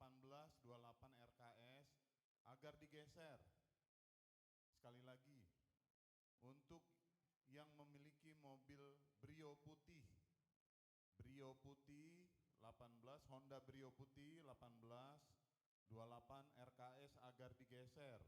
1828 RKS agar digeser. Sekali lagi, untuk yang memiliki mobil Brio putih 18, Honda Brio putih 1828 RKS agar digeser.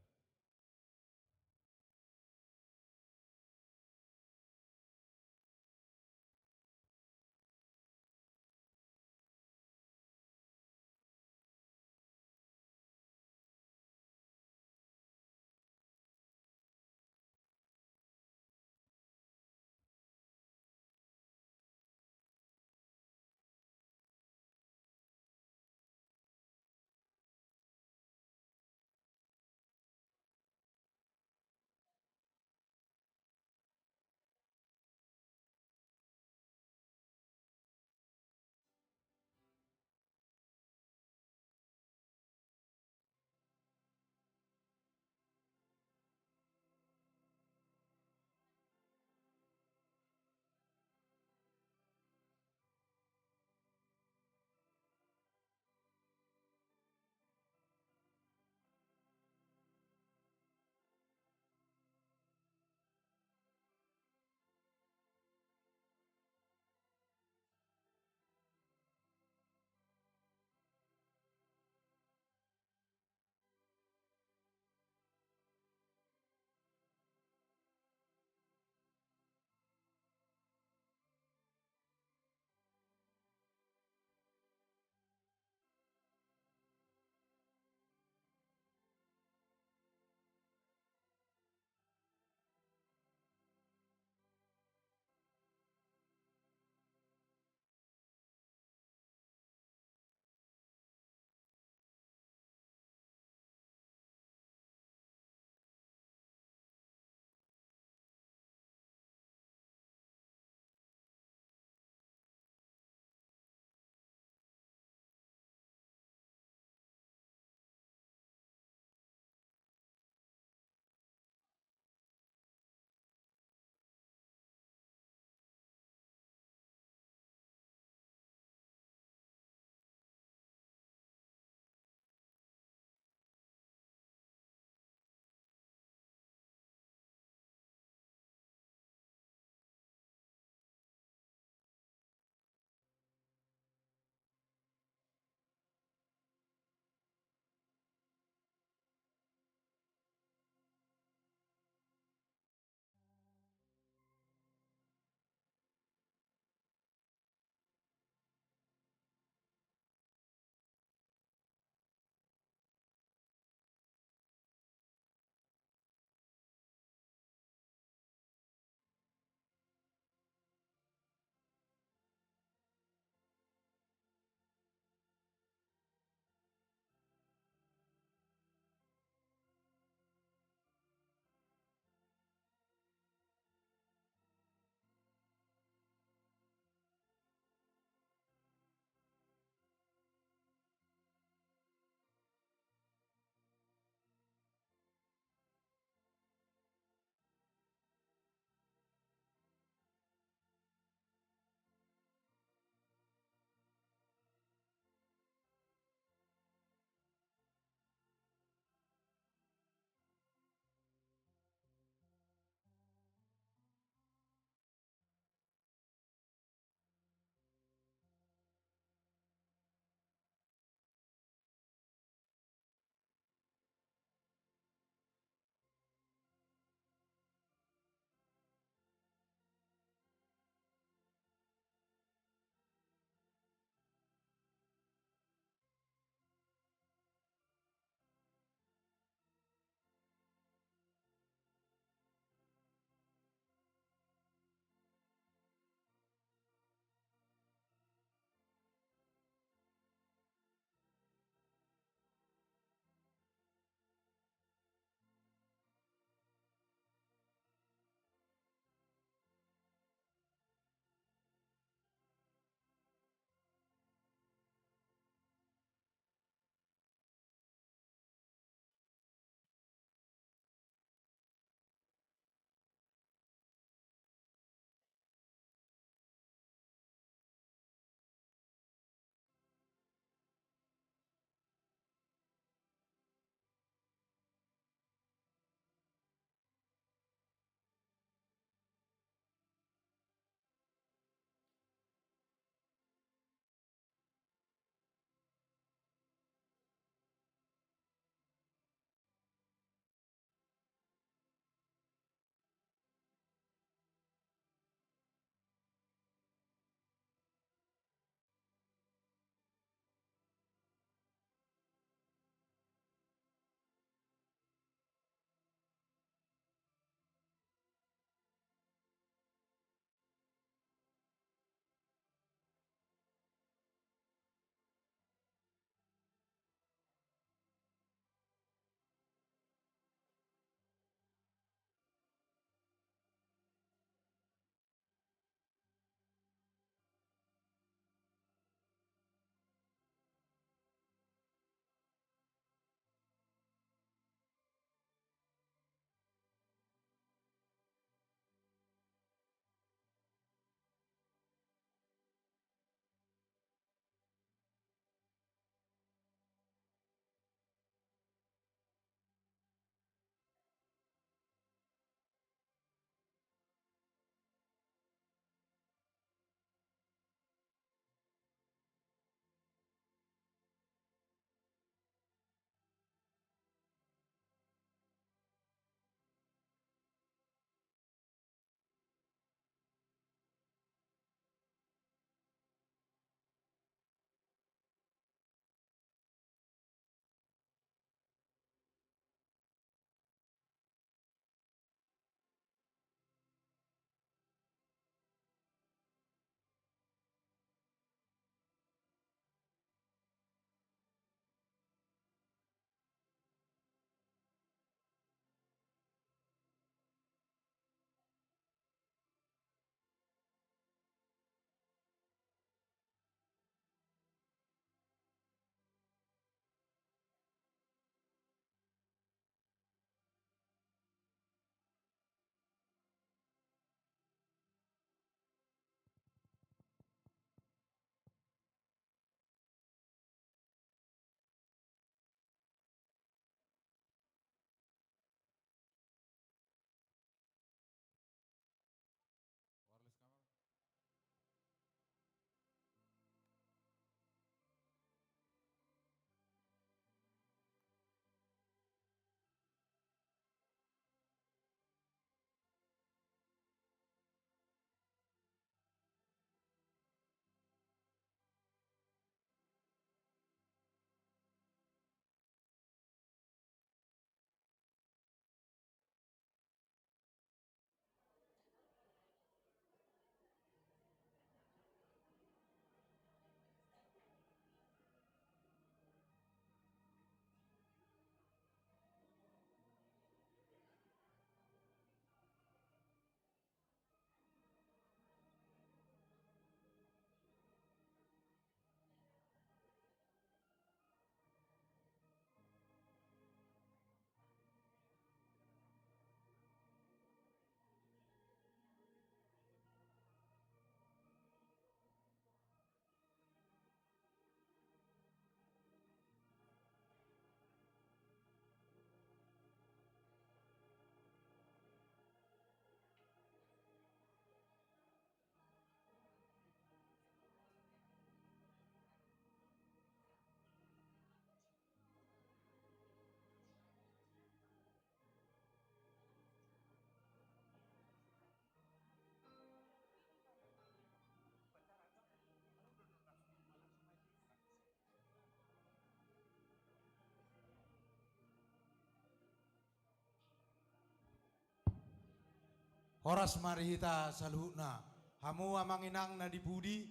Horas marihita saluhna hamu amanginang na dibudi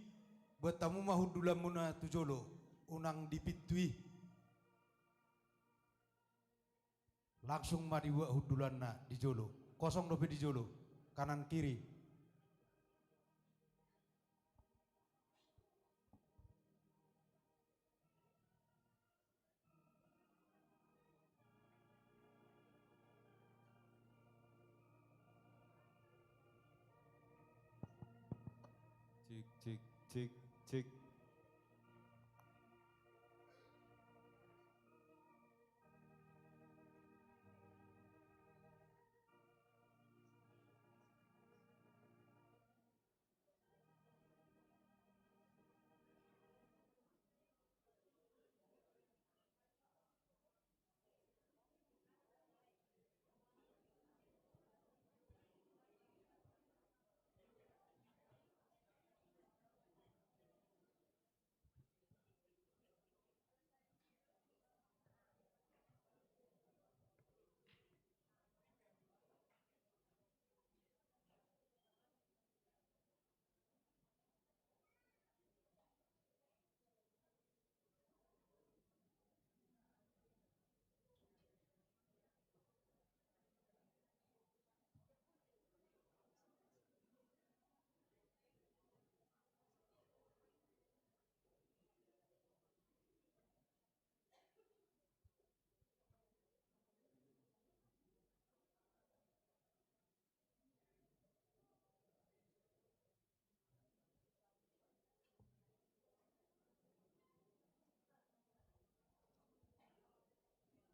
buat tamu mahudulam muna tujolo unang dipitui langsung madiwa hudulan na dijolo kosong dope dijolo kanan kiri Cik, cik, cik.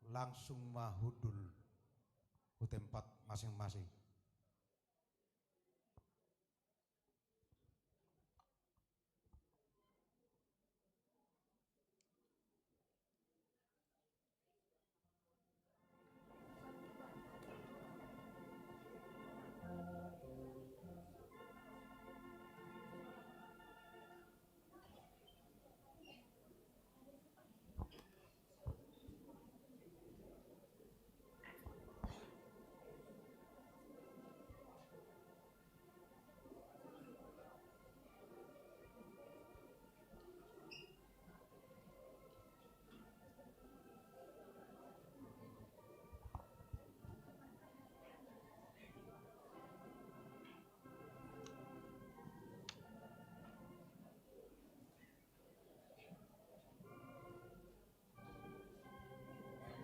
langsung mahudul ke tempat masing-masing.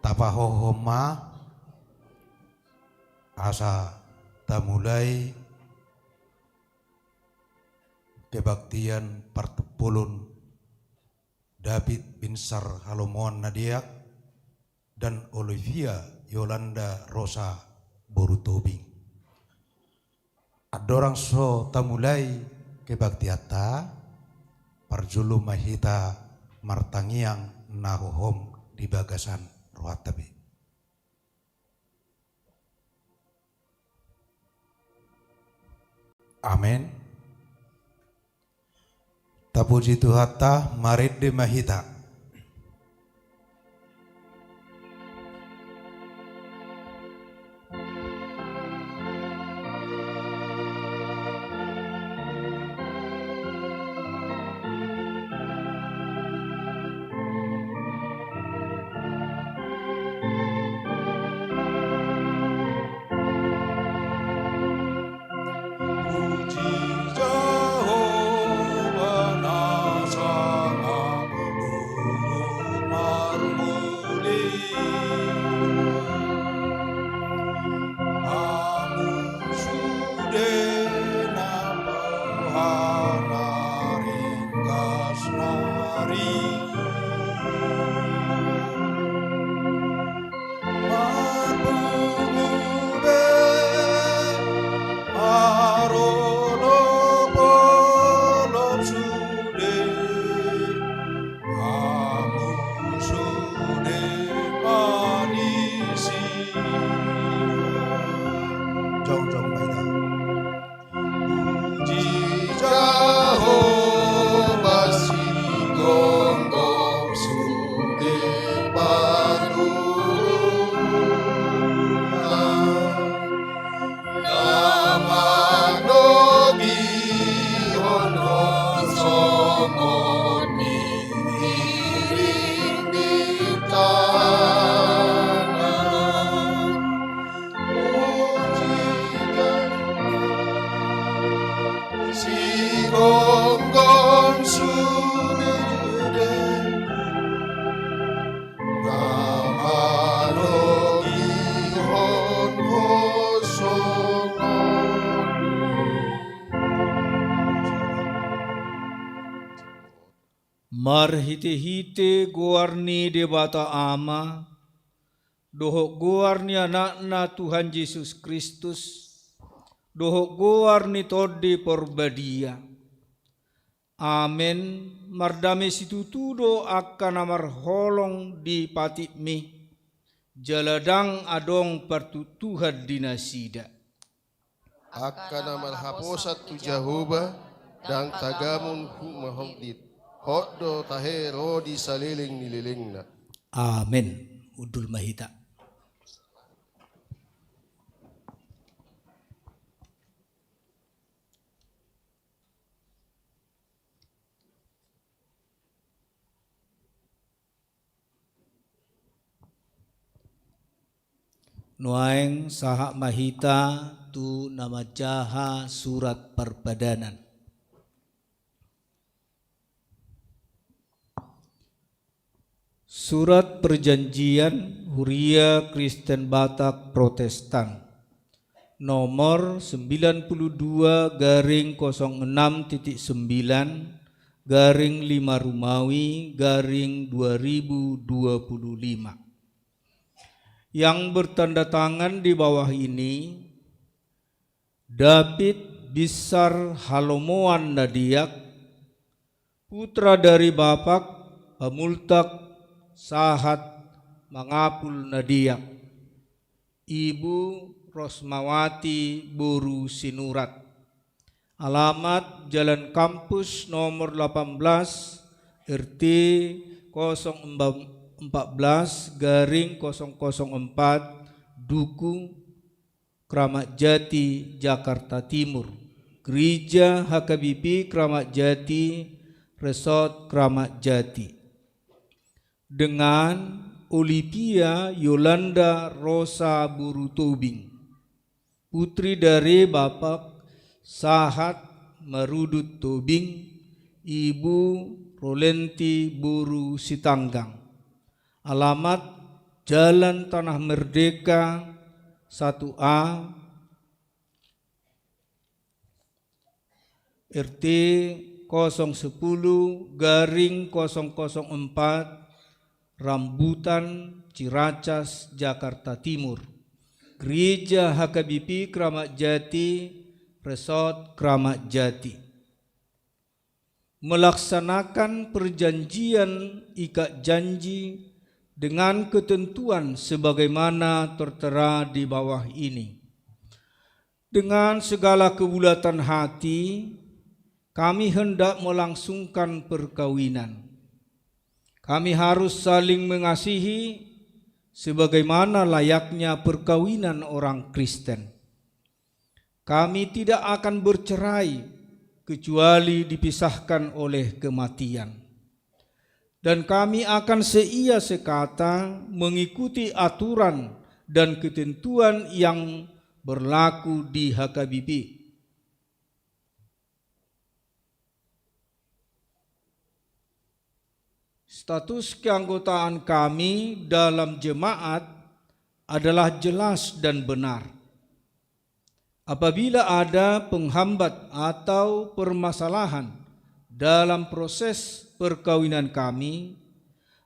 Tapahohoma asa tamulai kebaktian partepulun David bin Sar Halomoan Nadiak dan Olivia Yolanda Rosa Borutobing. Adorang so tamulai kebaktiata parjulu mahita martangiang nahohom di bagasan Ruatabi. Amin. Tapuji Tuhata maridde mahita. Marhite-hite goarni debata ama, dohok goarni anakna Tuhan Yesus Kristus, dohok goarni todi porbadia. Amen. Mardame situtudo akan amar holong di patitmi, jaladang adong pertutuhan dinasida. Akan amar haposat tu Jehovah, dan tagamun hu mahodit. Hoddo tahero di saliling nililingna. Amin. Udul mahita. Nuaeng sahak mahita tu nama jaha surat perbadanan. Surat perjanjian Huria Kristen Batak Protestan nomor 92/06.9/5 Romawi/2025 yang bertanda tangan di bawah ini David Bisar Halomoan Nadiak, putra dari Bapak Pamultak Sahat Mangapul Nadiak, Ibu Rosmawati Boru Sinurat. Alamat Jalan Kampus nomor 18 RT 014/004 Duku Kramat Jati Jakarta Timur. Gereja HKBP Kramat Jati, Resort Kramat Jati. Dengan Olivia Yolanda Rosa Buru Tobing, putri dari Bapak Sahat Marudut Tobing, Ibu Rolenti Buru Sitanggang. Alamat Jalan Tanah Merdeka 1A RT 010/004 Rambutan Ciracas Jakarta Timur. Gereja HKBP Kramat Jati, Resort Kramat Jati. Melaksanakan perjanjian ikat janji dengan ketentuan sebagaimana tertera di bawah ini. Dengan segala kebulatan hati, kami hendak melangsungkan perkawinan. Kami harus saling mengasihi sebagaimana layaknya perkawinan orang Kristen. Kami tidak akan bercerai kecuali dipisahkan oleh kematian. Dan kami akan seia sekata mengikuti aturan dan ketentuan yang berlaku di HKBP. Status keanggotaan kami dalam jemaat adalah jelas dan benar. Apabila ada penghambat atau permasalahan dalam proses perkawinan kami,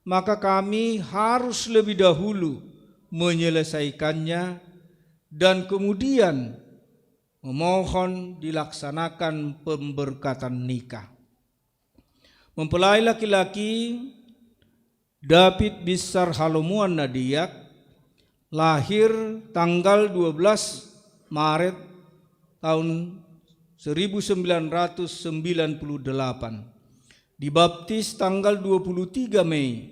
maka kami harus lebih dahulu menyelesaikannya dan kemudian memohon dilaksanakan pemberkatan nikah. Mempelai laki-laki David Bisar Halomoan Nadiak lahir tanggal 12 Maret tahun 1998, dibaptis tanggal 23 Mei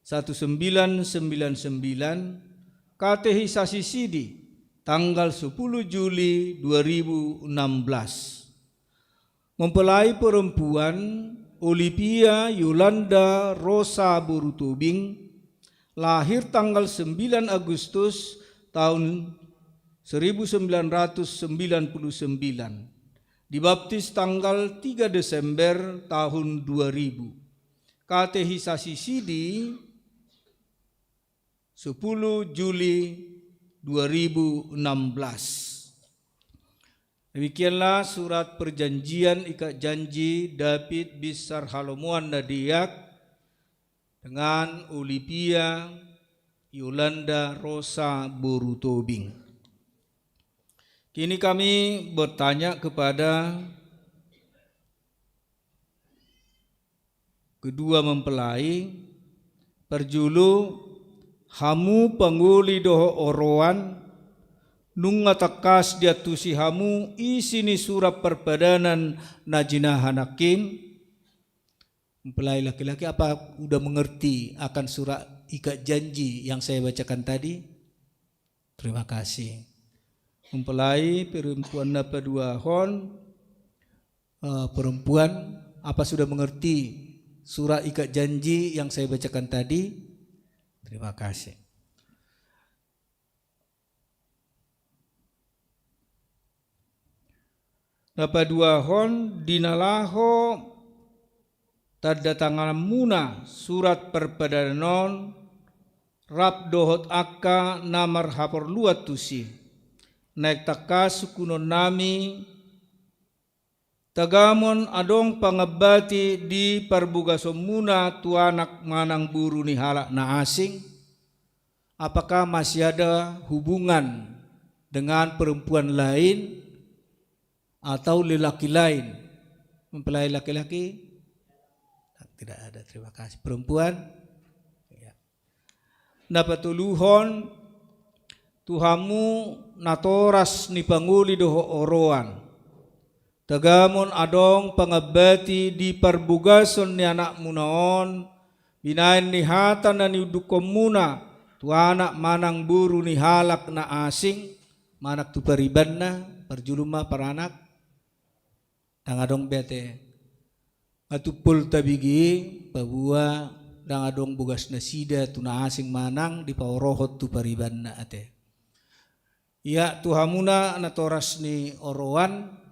1999, katehisasi sidi tanggal 10 Juli 2016. Mempelai perempuan Olivia Yolanda Rosa Buru Tobing lahir tanggal 9 Agustus tahun 1999, dibaptis tanggal 3 Desember tahun 2000, katehisasi sidi 10 Juli 2016. Demikianlah surat perjanjian ikat janji David Bisar Halomuan Nadiak dengan Olivia Yolanda Rosa Borutobing. Kini kami bertanya kepada kedua mempelai, perjulu hamu panguli doho oroan nunga takas dia tusi hamu isini surat perpadanan najina hanakin. Mempelai laki-laki, apa udah mengerti akan surat ikat janji yang saya bacakan tadi? Terima kasih. Mempelai perempuan napa dua hon, perempuan apa sudah mengerti surat ikat janji yang saya bacakan tadi? Terima kasih. Napa dua hon dinalaho tanda tangan muna surat perpadanan rap dohot akka namar hapor luat tusi naik taka sukunon nami tagamon adong pangabati di perbugasom muna tuanak manang buru ni halak na asing. Apakah masih ada hubungan dengan perempuan lain atau lelaki lain? Mempelai laki-laki? Tidak ada, terima kasih. Perempuan? Ya. Napatuluhon tuhamu natoras ni panguli doho oroan. Tagamon adong pangabati di perbugason ni anak munaon binain ni hatan na ni udukom muna tu anak manang buru ni halak na asing manak tu pariban na perjuluma paranak tangadong bete atupul tabigi pabua dangadong bugas na sida tu na asing manang di paurohot tu pariban na ate. Ya tuhamuna natoras ni oroan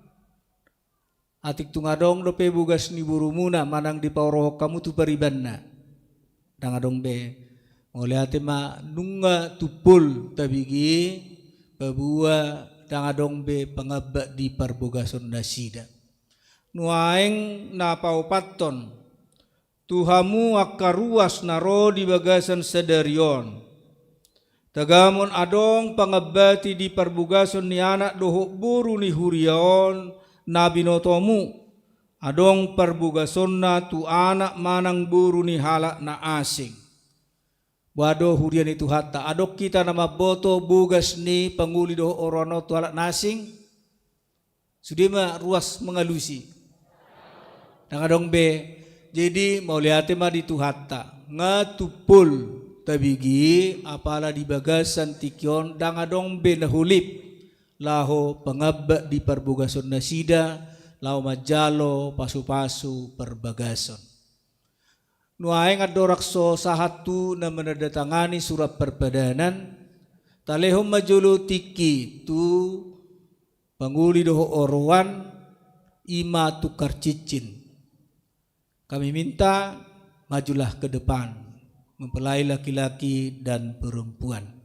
atik tungadong dope bugas ni burumuna manang di paurohok kamu tu pariban na dangadong be oleh ate ma nunga tupul tabigi pabua dangadong be pangabak di parbogason na sida. Nuaeng na paupaton tuhamu akaruas naro di bagasan sedarion tagamon adong pangabati di perbugason ni anak dohok buru ni huriaon na binotomu adong perbugason na tu anak manang buru ni halak na asing. Wado hurian itu hatta adok kita nama boto bugas ni panguli doho orono tu halak na asing sudema ruas mengalusi. Nangadong be, jadi mau lihat mah di tuhata ngatupul tabigi apala di bagasan tikion dangadong be nahulip laho pangabak di perbugason nasida lao majalo pasu-pasu perbagason. Nuaeng adorakso sahatu na menandatangani surat perpadanan talehom majolo tiki tu panguli doho orowan ima tukar cicin. Kami minta majulah ke depan, mempelai laki-laki dan perempuan.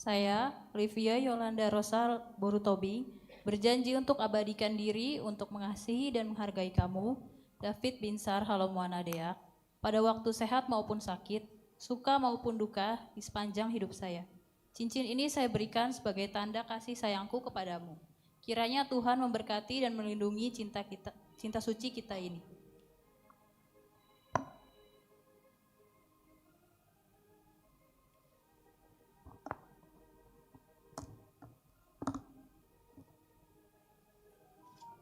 Saya, Olivia Yolanda Rosa Borutobing, berjanji untuk abadikan diri untuk mengasihi dan menghargai kamu, David Binsar Halomuana Deak, pada waktu sehat maupun sakit, suka maupun duka di sepanjang hidup saya. Cincin ini saya berikan sebagai tanda kasih sayangku kepadamu. Kiranya Tuhan memberkati dan melindungi cinta suci kita ini.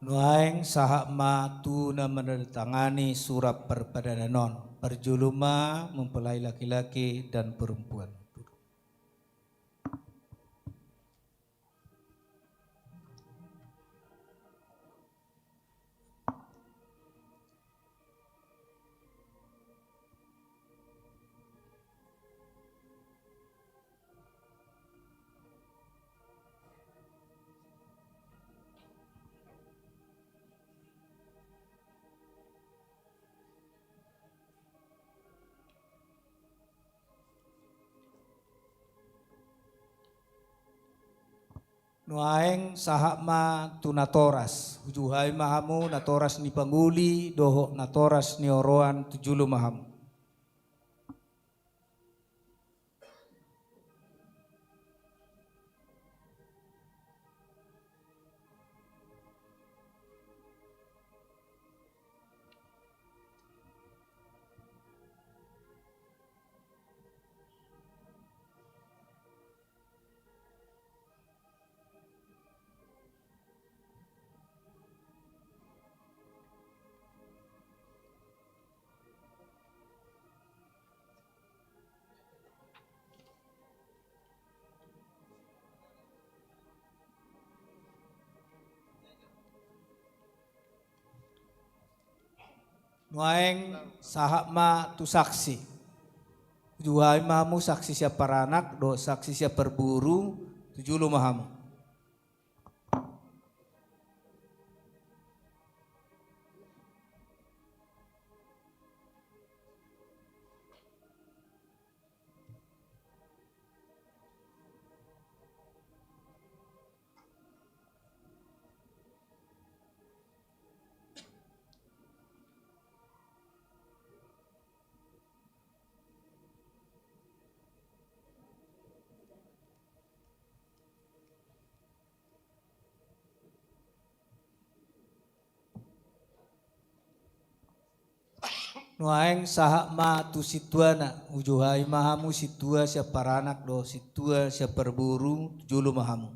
Nuaing sahak matuna menandatangani surat perpadanan perjuluma mempelai laki-laki dan perempuan. Nuaeng sahakma tu natoras, ujuhai mahamu natoras ni pangguli, doho natoras ni oroan tujulu mahamu. Nuaeng sahakma tu saksi. Juhai mahamu saksi siapa anak, do saksi siapa berburu, tujulu mahamu. Nuaeng sahakma tu situana, ujuhai mahamu situa siapa anak, do situa siapa berburu, tujulu mahamu.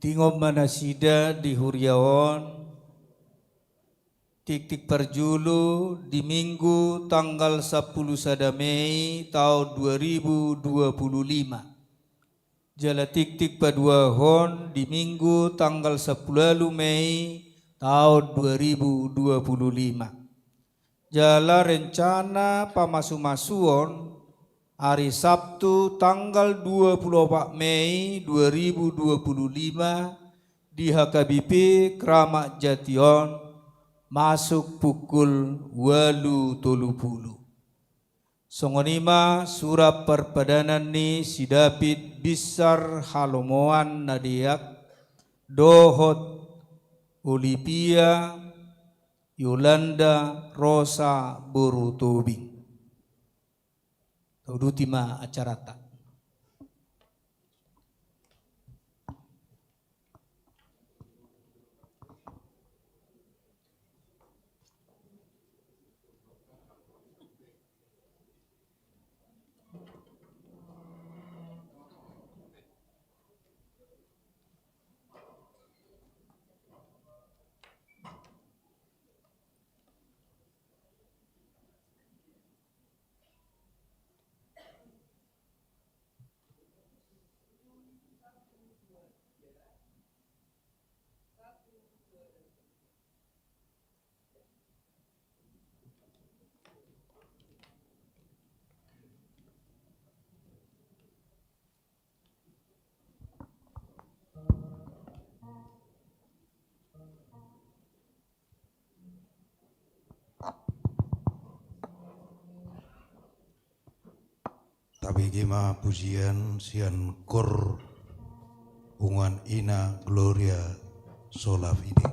Tingom manasida di Huriawan, tik perjulu di Minggu tanggal 10 Mei tahun 2025. Jala tik padua hon di Minggu tanggal 10 Mei tahun 2025. Jala rencana pamasu-masuon hari Sabtu tanggal 24 Mei 2025 di HKBP Kramat Jation masuk pukul 8.30. Songonima surat perpadanan ni si David Bisar Halomoan Nadiak Dohot Olivia Yolanda Rosa Borutobing. Udutima acarata. Tabigima pujian sian kor ungan ina gloria sola fide.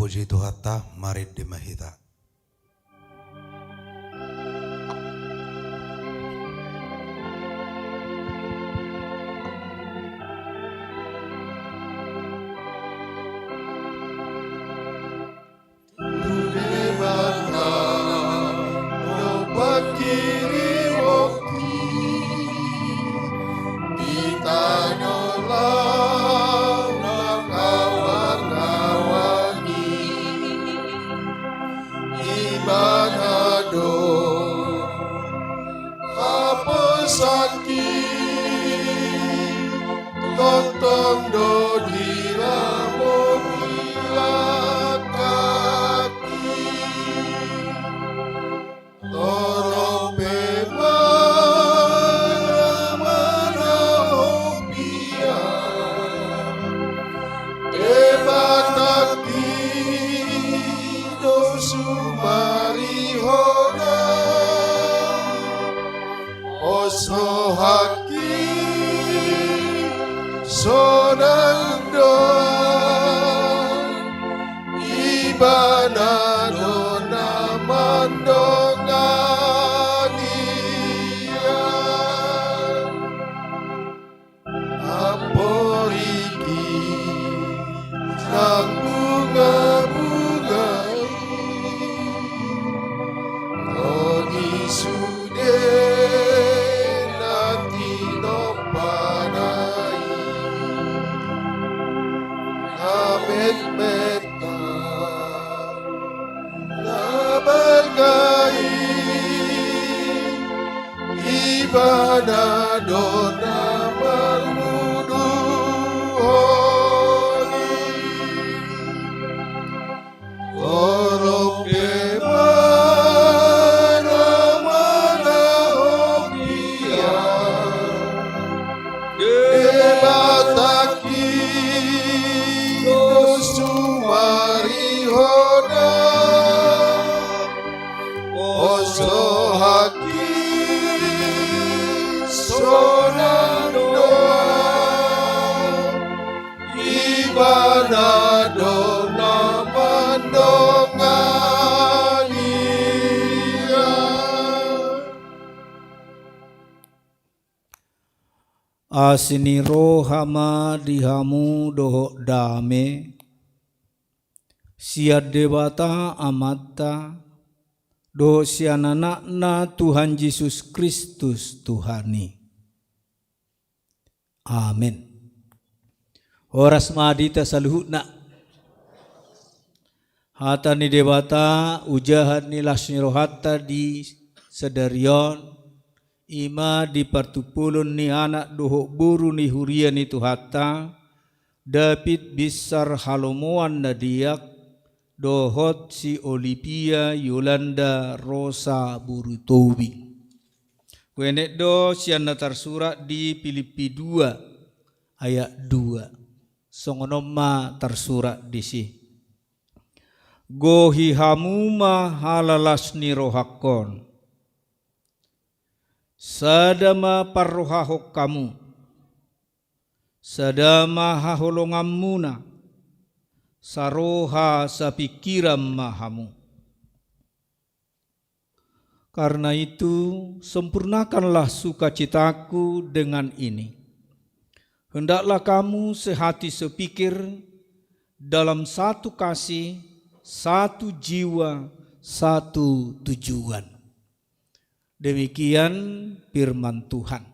puji Tuhata marit di mahita. Asiniro hama dihamu doho dame, siad dewata amata, doho siananakna Tuhan Yesus Kristus Tuhani. Amin. Horas madita saluhutna. Hatani dewata ujahat ni lasnirohata di sedarion. Ima di partupulun ni anak dohok buru ni hurian itu hatta David bisar halomoan nadiak dohot si Olivia Yolanda Rosa Burutowi. Wenek do siana tersurat di Filipi 2 ayat 2. Songonoma tersurat di si. Gohi hamuma halalas ni rohakon. Sadama parrohahok kamu, sadama haholongamuna, saroha sapikiram mahamu. Karena itu sempurnakanlah sukacitaku dengan ini. Hendaklah kamu sehati sepikir dalam satu kasih, satu jiwa, satu tujuan. Demikian firman Tuhan.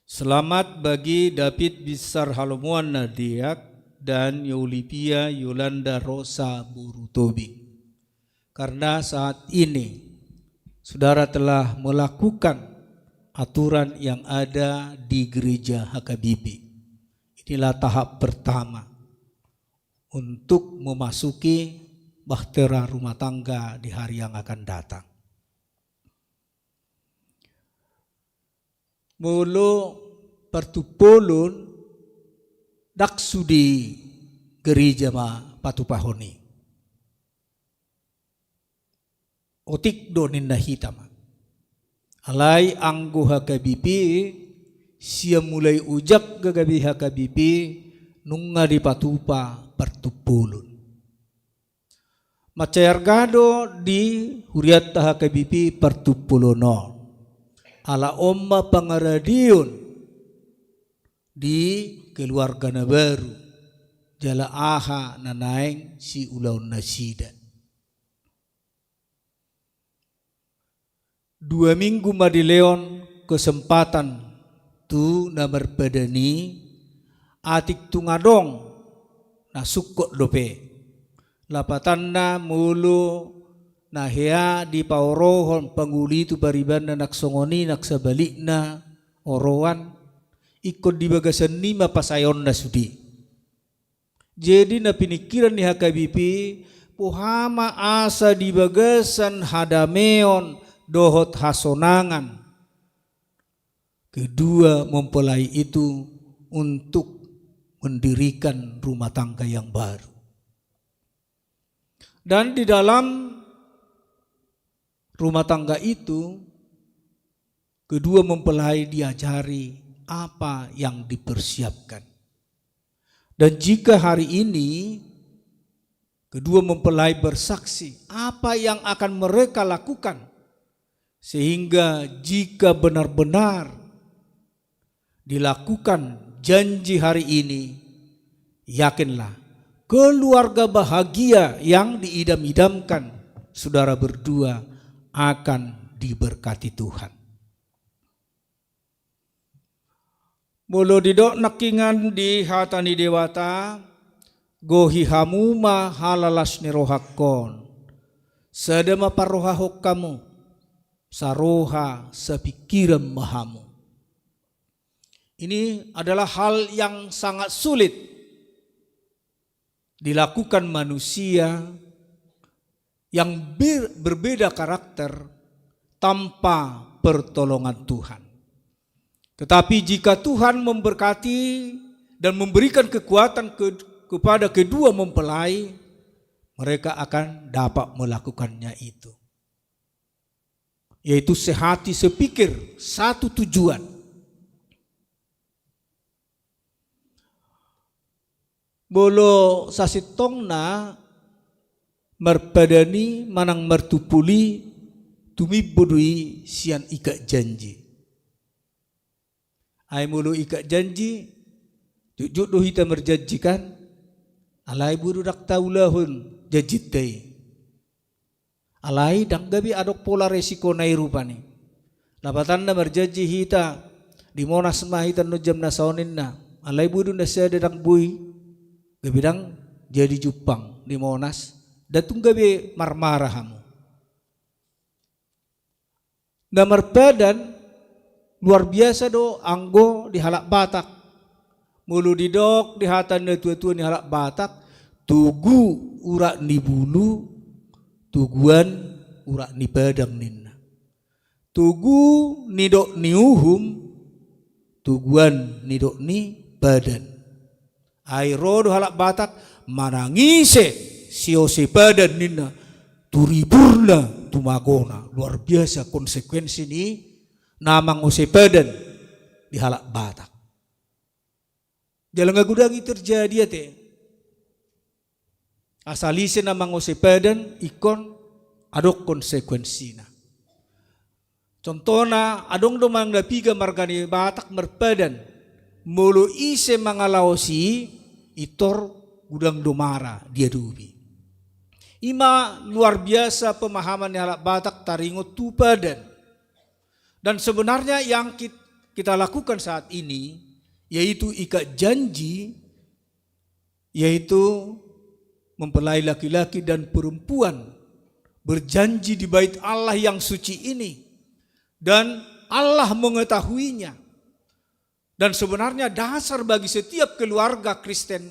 Selamat bagi David Bisar Halomoan Nadiak dan Olivia Yolanda Rosa Burutobi. Karena saat ini saudara telah melakukan aturan yang ada di gereja HKBP. Inilah tahap pertama untuk memasuki bahtera rumah tangga di hari yang akan datang. Mulu pertupulun daksudi gereja ma patupahoni. Otik donin nahitama. Alai anggo HKBP sia mulai ujak gagabi HKBP nunga di patupa pertupulun. Macayargado di huriat taha KBP pertupulono. Ala omma pangaradion di keluarga na baru. Jala aha nanaeng si ulaun nasida. 2 minggu madileon kesempatan tu na berpadani atik tungadong na sukot dope. Lapatan na mulu na hea di paurohon panguli tu bariban na naksongoni naksabalik na orowan ikut di bagasan ni mapasayon na sudi. Jadi na pinikiran ni HKBP puhama asa di bagasan hadameon dohot hasonangan. Kedua mempelai itu untuk mendirikan rumah tangga yang baru. Dan di dalam rumah tangga itu, kedua mempelai diajari apa yang dipersiapkan. Dan jika hari ini kedua mempelai bersaksi apa yang akan mereka lakukan, sehingga jika benar-benar dilakukan janji hari ini, yakinlah keluarga bahagia yang diidam-idamkan saudara berdua akan diberkati Tuhan. Mulu didok nakingan di hatani dewata gohi hamuma halalas nirohakon sedema parohahok kamu saroha sepikiran mahamu. Ini adalah hal yang sangat sulit dilakukan manusia yang berbeda karakter tanpa pertolongan Tuhan. Tetapi jika Tuhan memberkati dan memberikan kekuatan kepada kedua mempelai, mereka akan dapat melakukannya itu. Yaitu sehati sepikir, satu tujuan. Bolo sasitongna merpadani manang mertupuli tumi bodui sian ikak janji. Ai mulu ikak janji jujur doh hita merjanjikan alai buru dak taulahun jajitei. Alai dak gabi adok pola resiko nai rupani. Lapatan na merjanji hita di monas mah hita no jam nasaonin na. Alai buru nasa dak bui gabidang jadi Jepang di Monas datung gabe marmarahamu. Damar badan luar biasa do anggo di halak Batak. Mulu didok di hatan tua-tua di halak Batak tugu urak ni bulu tuguan urak ni badang ninna. Tugu nidok ni uhum tuguan nidok ni badan. Airo do halak Batak manangise siose badan nina turiburna tumagona. Luar biasa konsekuensi ni namang ose badan di halak Batak. Jalan ngagudangi terjadi ate. Asalise namang ose badan ikon adok konsekuensina. Contohna adong do mang dapiga margani Batak merpadan. Mulu ise mangalausi itor gudang domara dia dubi. Ima luar biasa pemahaman halak Batak taringot tupadan. Dan sebenarnya yang kita lakukan saat ini yaitu ikat janji, yaitu mempelai laki-laki dan perempuan berjanji di bait Allah yang suci ini. Dan Allah mengetahuinya. Dan sebenarnya dasar bagi setiap keluarga Kristen,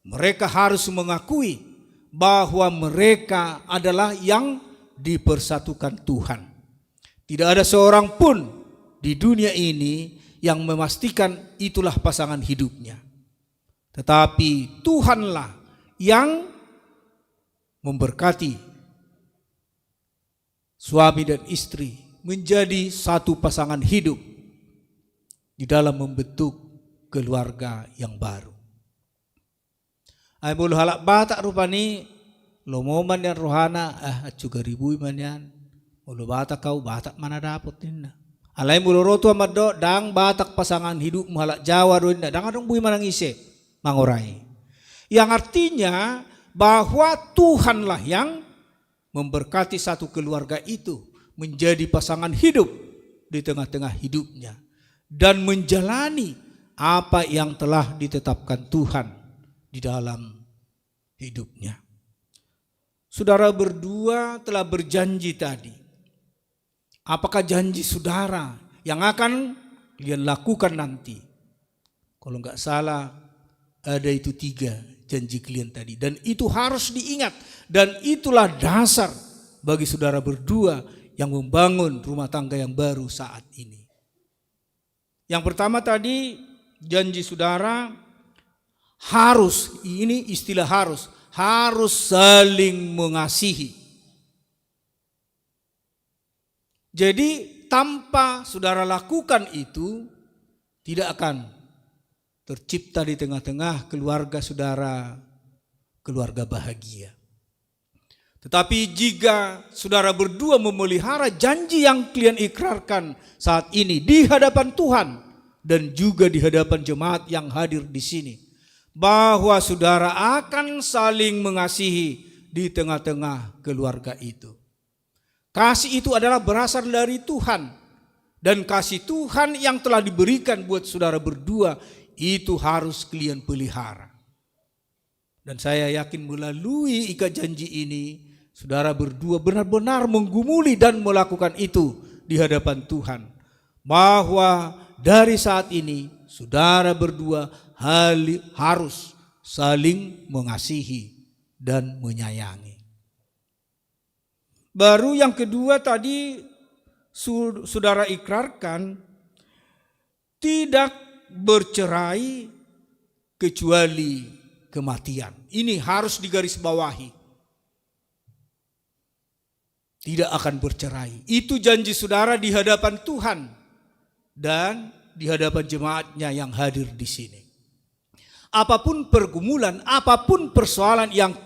mereka harus mengakui bahwa mereka adalah yang dipersatukan Tuhan. Tidak ada seorang pun di dunia ini yang memastikan itulah pasangan hidupnya. Tetapi Tuhanlah yang memberkati suami dan istri menjadi satu pasangan hidup di dalam membentuk keluarga yang baru. Ai bulu halak Batak rupani lomoman yan rohana, juga ribui man yan. Ulo batak kau, batak mana dapot nina. Alay muloroto amado, dang batak pasangan hidup mahalak Jawa doon na, dang adong bui manang isi, mangurai. Yang artinya bahwa Tuhanlah yang memberkati satu keluarga itu menjadi pasangan hidup di tengah-tengah hidupnya dan menjalani apa yang telah ditetapkan Tuhan di dalam hidupnya. Saudara berdua telah berjanji tadi. Apakah janji saudara yang akan kalian lakukan nanti? Kalau nggak salah ada itu 3 janji kalian tadi. Dan itu harus diingat. Dan itulah dasar bagi saudara berdua yang membangun rumah tangga yang baru saat ini. Yang pertama tadi janji saudara harus, ini istilah harus saling mengasihi. Jadi tanpa saudara lakukan itu tidak akan tercipta di tengah-tengah keluarga saudara, keluarga bahagia. Tetapi jika saudara berdua memelihara janji yang kalian ikrarkan saat ini di hadapan Tuhan dan juga di hadapan jemaat yang hadir di sini, bahwa saudara akan saling mengasihi di tengah-tengah keluarga itu. Kasih itu adalah berasal dari Tuhan. Dan kasih Tuhan yang telah diberikan buat saudara berdua itu harus kalian pelihara. Dan saya yakin melalui ikat janji ini, saudara berdua benar-benar menggumuli dan melakukan itu di hadapan Tuhan. Bahwa dari saat ini saudara berdua harus saling mengasihi dan menyayangi. Baru yang kedua tadi saudara ikrarkan tidak bercerai kecuali kematian. Ini harus digarisbawahi. Tidak akan bercerai. Itu janji saudara di hadapan Tuhan dan di hadapan jemaatnya yang hadir di sini. Apapun pergumulan, apapun persoalan yang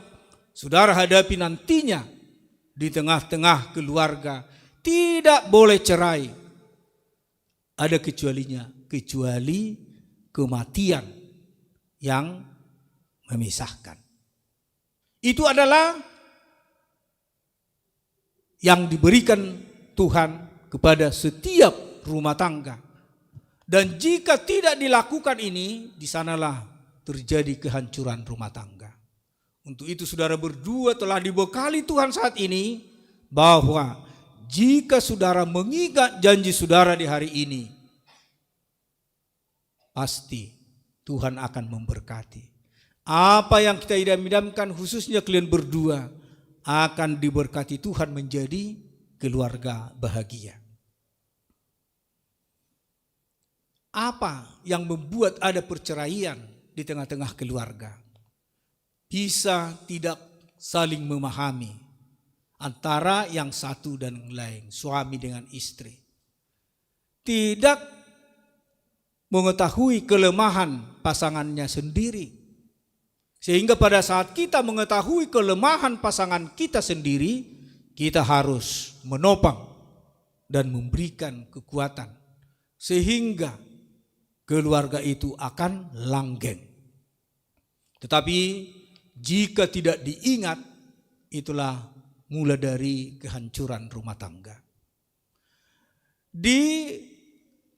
saudara hadapi nantinya di tengah-tengah keluarga, tidak boleh cerai. Ada kecualinya, kecuali kematian yang memisahkan. Itu adalah yang diberikan Tuhan kepada setiap rumah tangga. Dan jika tidak dilakukan ini, di sanalah terjadi kehancuran rumah tangga. Untuk itu saudara berdua telah dibekali Tuhan saat ini bahwa jika saudara mengingat janji saudara di hari ini, pasti Tuhan akan memberkati. Apa yang kita idam-idamkan khususnya kalian berdua akan diberkati Tuhan menjadi keluarga bahagia. Apa yang membuat ada perceraian di tengah-tengah keluarga? Bisa tidak saling memahami antara yang satu dan yang lain, suami dengan istri. Tidak mengetahui kelemahan pasangannya sendiri. Sehingga pada saat kita mengetahui kelemahan pasangan kita sendiri, kita harus menopang dan memberikan kekuatan. Sehingga keluarga itu akan langgeng. Tetapi jika tidak diingat, itulah mula dari kehancuran rumah tangga. Di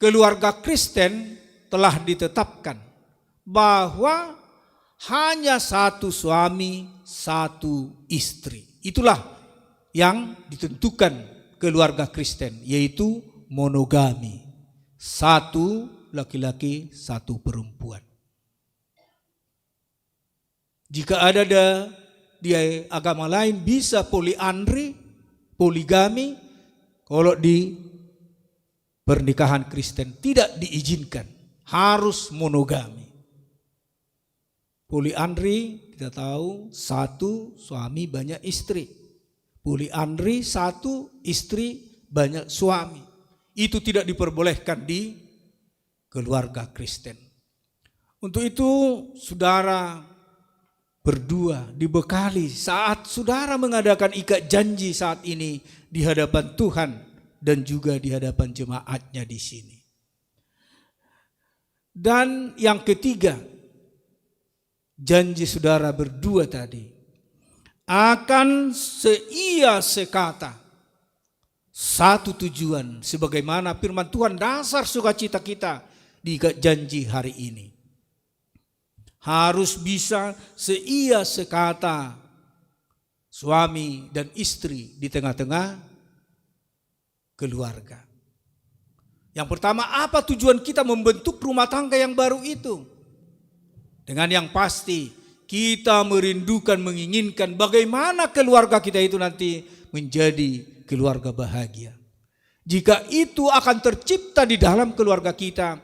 keluarga Kristen telah ditetapkan bahwa hanya satu suami, satu istri. Itulah yang ditentukan keluarga Kristen, yaitu monogami. Satu laki-laki, satu perempuan. Jika ada di agama lain bisa poliandri, poligami, kalau di pernikahan Kristen tidak diizinkan, harus monogami. Poliandri kita tahu satu suami banyak istri. Poliandri satu istri banyak suami. Itu tidak diperbolehkan di keluarga Kristen. Untuk itu saudara berdua dibekali saat saudara mengadakan ikat janji saat ini di hadapan Tuhan dan juga di hadapan jemaatnya di sini. Dan yang ketiga, janji saudara berdua tadi akan seia sekata, satu tujuan, sebagaimana firman Tuhan dasar sukacita kita di ikat janji hari ini. Harus bisa seia sekata suami dan istri di tengah-tengah keluarga. Yang pertama, apa tujuan kita membentuk rumah tangga yang baru itu? Dengan yang pasti kita merindukan, menginginkan bagaimana keluarga kita itu nanti menjadi keluarga bahagia. Jika itu akan tercipta di dalam keluarga kita,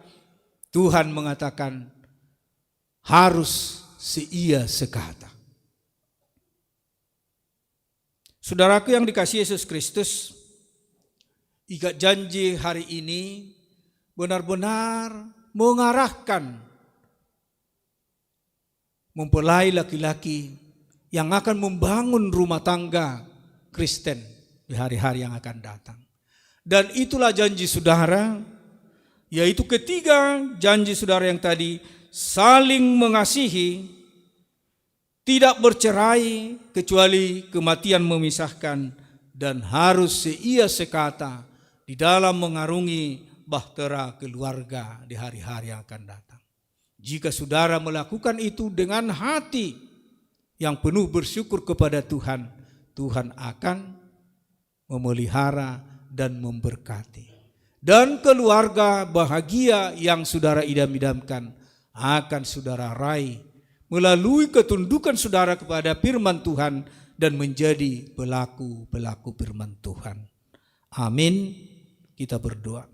Tuhan mengatakan harus seia sekata. Saudaraku yang dikasihi Yesus Kristus, ikat janji hari ini benar-benar mengarahkan mempelai laki-laki yang akan membangun rumah tangga Kristen di hari-hari yang akan datang. Dan itulah janji saudara, yaitu ketiga janji saudara yang tadi, saling mengasihi, tidak bercerai kecuali kematian memisahkan, dan harus seia sekata di dalam mengarungi bahtera keluarga di hari-hari yang akan datang. Jika saudara melakukan itu dengan hati yang penuh bersyukur kepada Tuhan, Tuhan akan memelihara dan memberkati. Dan keluarga bahagia yang saudara idam-idamkan akan saudara raih melalui ketundukan saudara kepada firman Tuhan dan menjadi pelaku-pelaku firman Tuhan. Amin. Kita berdoa.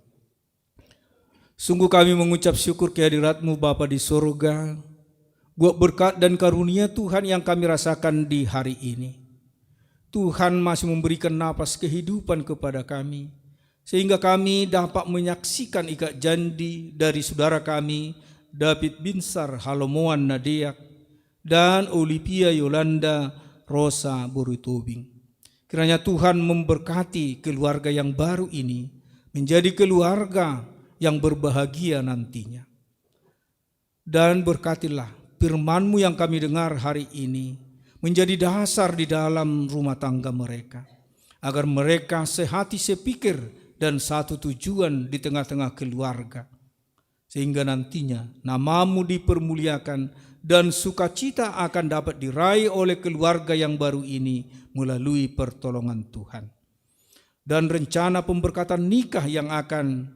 Sungguh kami mengucap syukur kehadirat-Mu Bapa di surga, buat berkat dan karunia Tuhan yang kami rasakan di hari ini. Tuhan masih memberikan napas kehidupan kepada kami, sehingga kami dapat menyaksikan ikat janji dari saudara kami, David Binsar Halomoan Nadeak, dan Olivia Yolanda Rosa Borutobing. Kiranya Tuhan memberkati keluarga yang baru ini menjadi keluarga yang berbahagia nantinya. Dan berkatilah firman-Mu yang kami dengar hari ini menjadi dasar di dalam rumah tangga mereka, agar mereka sehati sepikir dan satu tujuan di tengah-tengah keluarga, sehingga nantinya nama-Mu dipermuliakan dan sukacita akan dapat diraih oleh keluarga yang baru ini melalui pertolongan Tuhan. Dan rencana pemberkatan nikah yang akan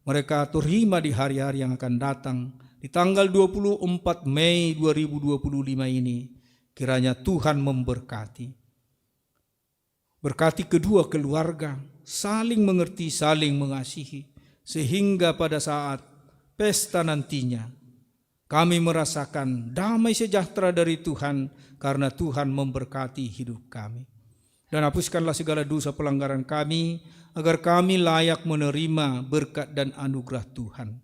mereka terima di hari-hari yang akan datang di tanggal 24 Mei 2025 ini, kiranya Tuhan memberkati. Berkati kedua keluarga, saling mengerti, saling mengasihi, sehingga pada saat pesta nantinya kami merasakan damai sejahtera dari Tuhan karena Tuhan memberkati hidup kami. Dan hapuskanlah segala dosa pelanggaran kami agar kami layak menerima berkat dan anugerah Tuhan.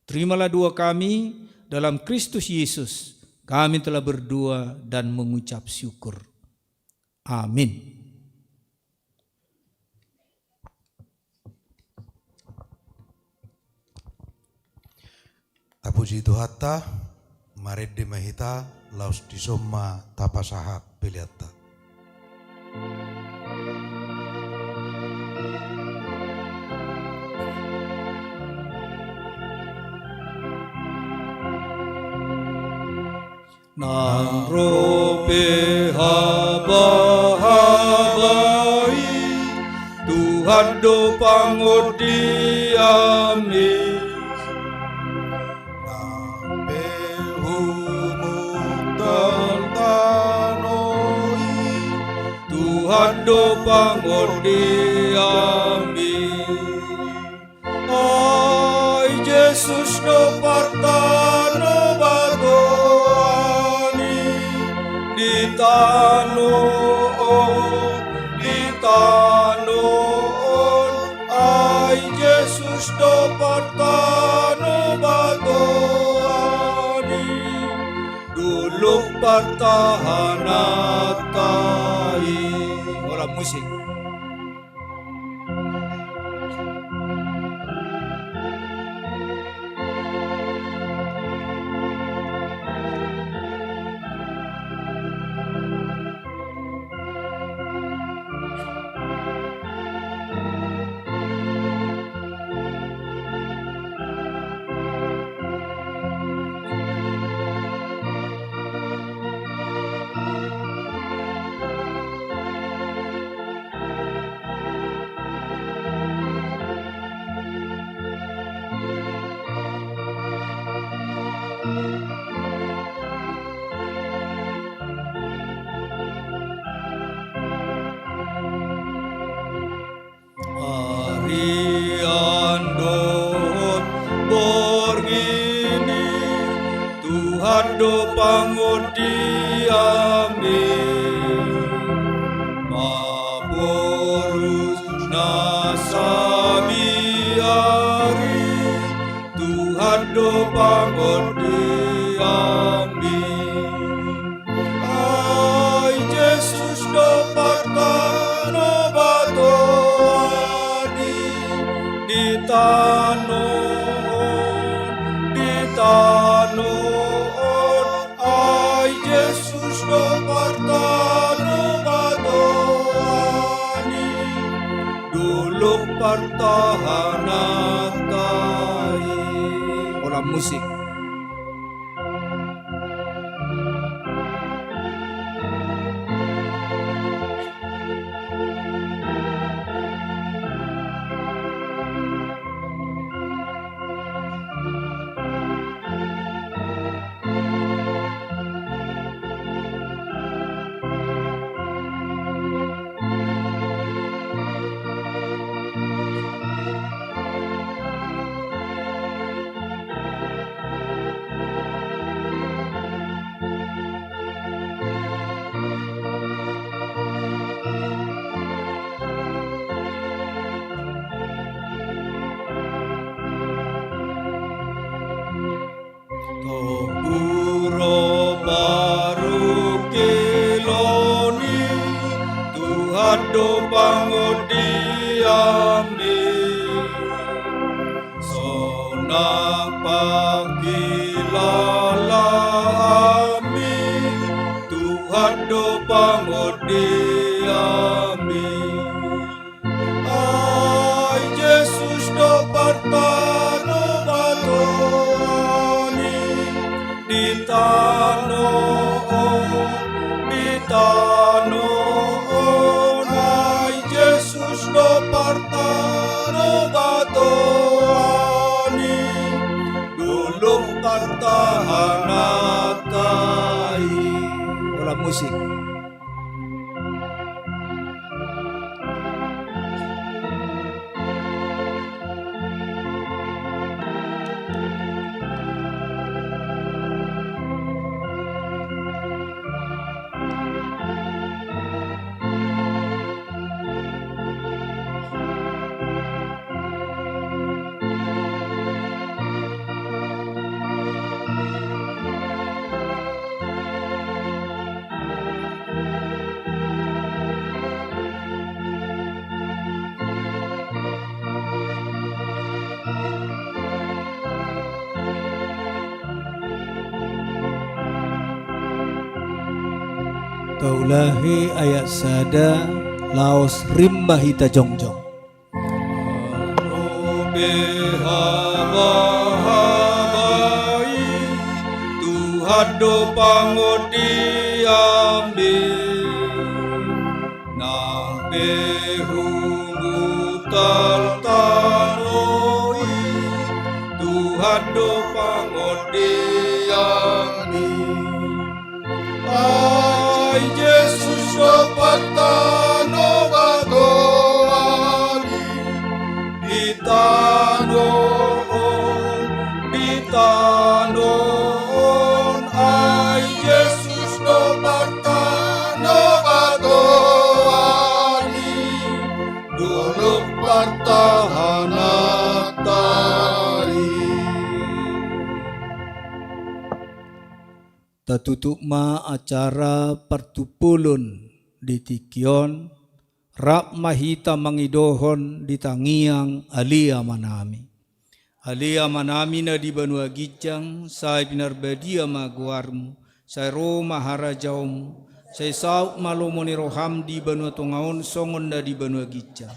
Terimalah doa kami dalam Kristus Yesus. Kami telah berdoa dan mengucap syukur. Amin. Tapuji Tuhatta, maredde mahita, laus disomma tapasahak peliatta. Nang rope haba-habai, Tuhan do pangudi amin. Tuhan do pangudi amin. Ay Jesus do partano bagoani di tanoon. Ay Jesus do partano bagoani dulu dulu pertahanai. Bola musik. Ariandot borgini Tuhan do pangodiami Maborus nasabiari Tuhan do pangodiami Ay Jesus do partano batoani di tanon ay Jesus do partano batoani dulu pertahanan kai. Bola musik. Toburo baru kiloni Tuhan do pangodiami Sonang pagilalami Tuhan do pangodiami Ay Jesus do partano batoni di tanon ay Jesus do partano batoani dulu pertahanan kai. Bola musik. Taulahi ayat sada laos rimba hita jongjong. Behabai Tuhan do pangodiami Nang behungu taltanoi Tuhan do pangodiami Ay Jesus do partano batoani di tanon ay Jesus do partano batoani dulu pertahanan tari. Tatutup ma acara pertupulun di Tikion, rap mahita mangidohon di Tangiang alia manami. Alia manami na di Banua Gijang, say pinarbadia maguarmu, say Roma harajaum, say sauk malomoni roham di Banua Tongaon songon na di Banua Gijang.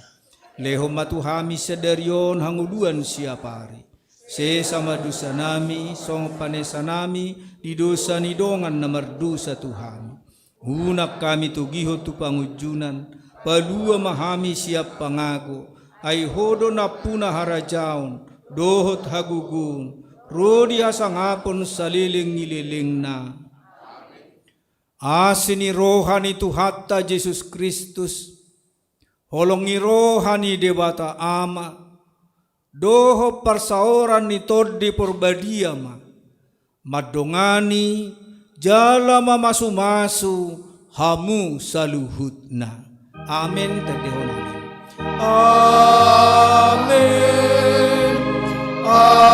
Leho matuhami sedarion hanguduan siapari. Se sama dosa nami, song panesa nami, di dosa nidongan na merdusa Tuhami. Unak kami tugiho tu pangujunan, palua mahami siap pangago, ay hodo na puna harajaon, dohot hagugun, rodi hasangapon saliling nililing na. Asini rohani Tuhatta Yesus Kristus, holongi rohani Dewata Ama, doho parsaoran ni toddi porbadiama, madongani jala mamasu-masu hamu saluhutna. Amin terdehonani. Amin. Amin.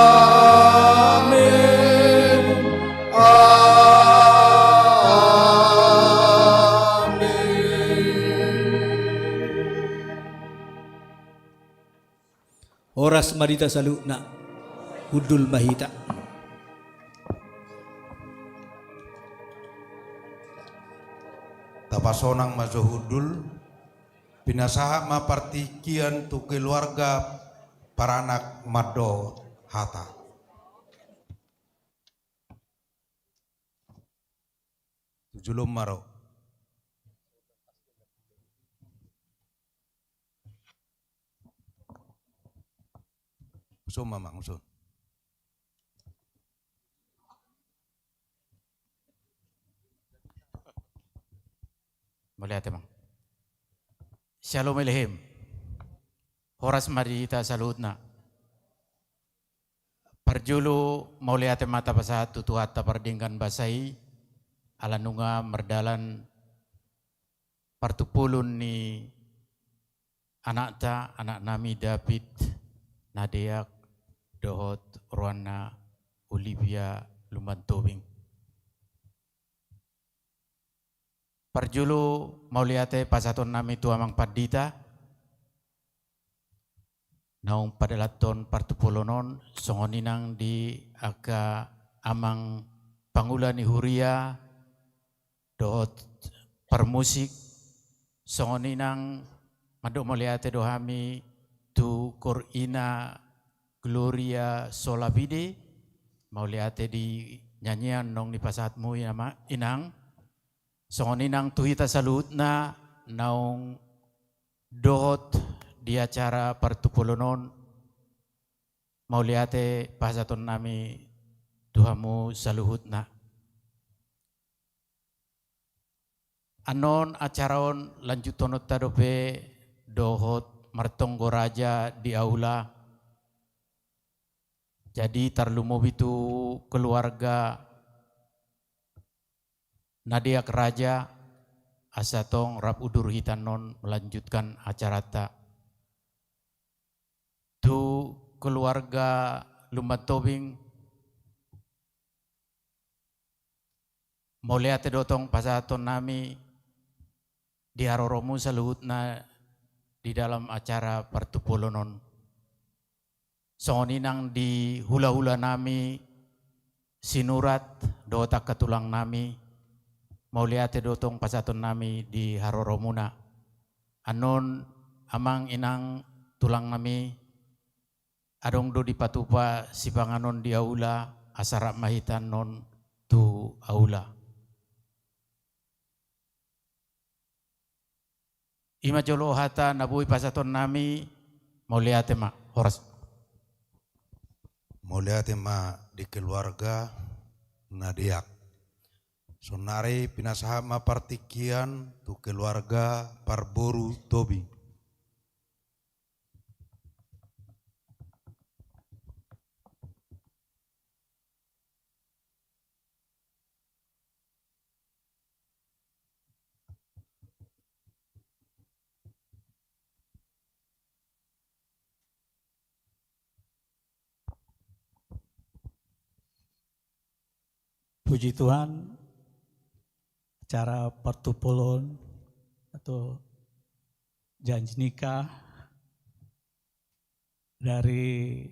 Horas marita salukna hudul mahita. Tapasonang mazohudul pinasaha mapartikian tu keluarga paranak mado hata. Tujulum maro. Usun mamang usun. Boleh ya teman. Shalom Elohim. Horas marita salutna. Parjulu mauliate mata pasat tutuhatta pardingkan basai alanunga merdalan partupulun ni anak nami David Nadeak Dohot Ruana Olivia Lumantobing. Parjulu mauliate pasaton nami tuamang padita naung padalaton partupulonon songoninang di aga amang pangula ni Huria dohot permusik songoninang madok mauliate dohami tu Korina Gloria Solavide mauliate di nyanyian nong ni pasatmu inang songoninang tuhita salutna naung dohot di acara pertupulonon mauliate pasaton nami tuhamu saluhutna. Anon acaraon lanjutonot tadope dohot martonggo raja di aula. Jadi tarlumobitu keluarga Nadiak Raja asatong rap udur hitanon melanjutkan acara ta. Tu keluarga Lumatobing mauliate dotong pasaton nami di haroromu saluhutna di dalam acara pertupulonon. Songoninang di hula-hula nami sinurat dotak katulang nami mauliate dotong pasaton nami di haroromuna. Anon amang inang tulang nami adong do di patupa sipanganon di aula asarap mahitan non tu aula. Ima jolo hata nabui pasaton nami mauliate ma horas. Mauliate ma di keluarga Nadiak. Sonare pinasaha mapartikian tu keluarga Parboru Tobi. Puji Tuhan, acara pertupulun atau janji nikah dari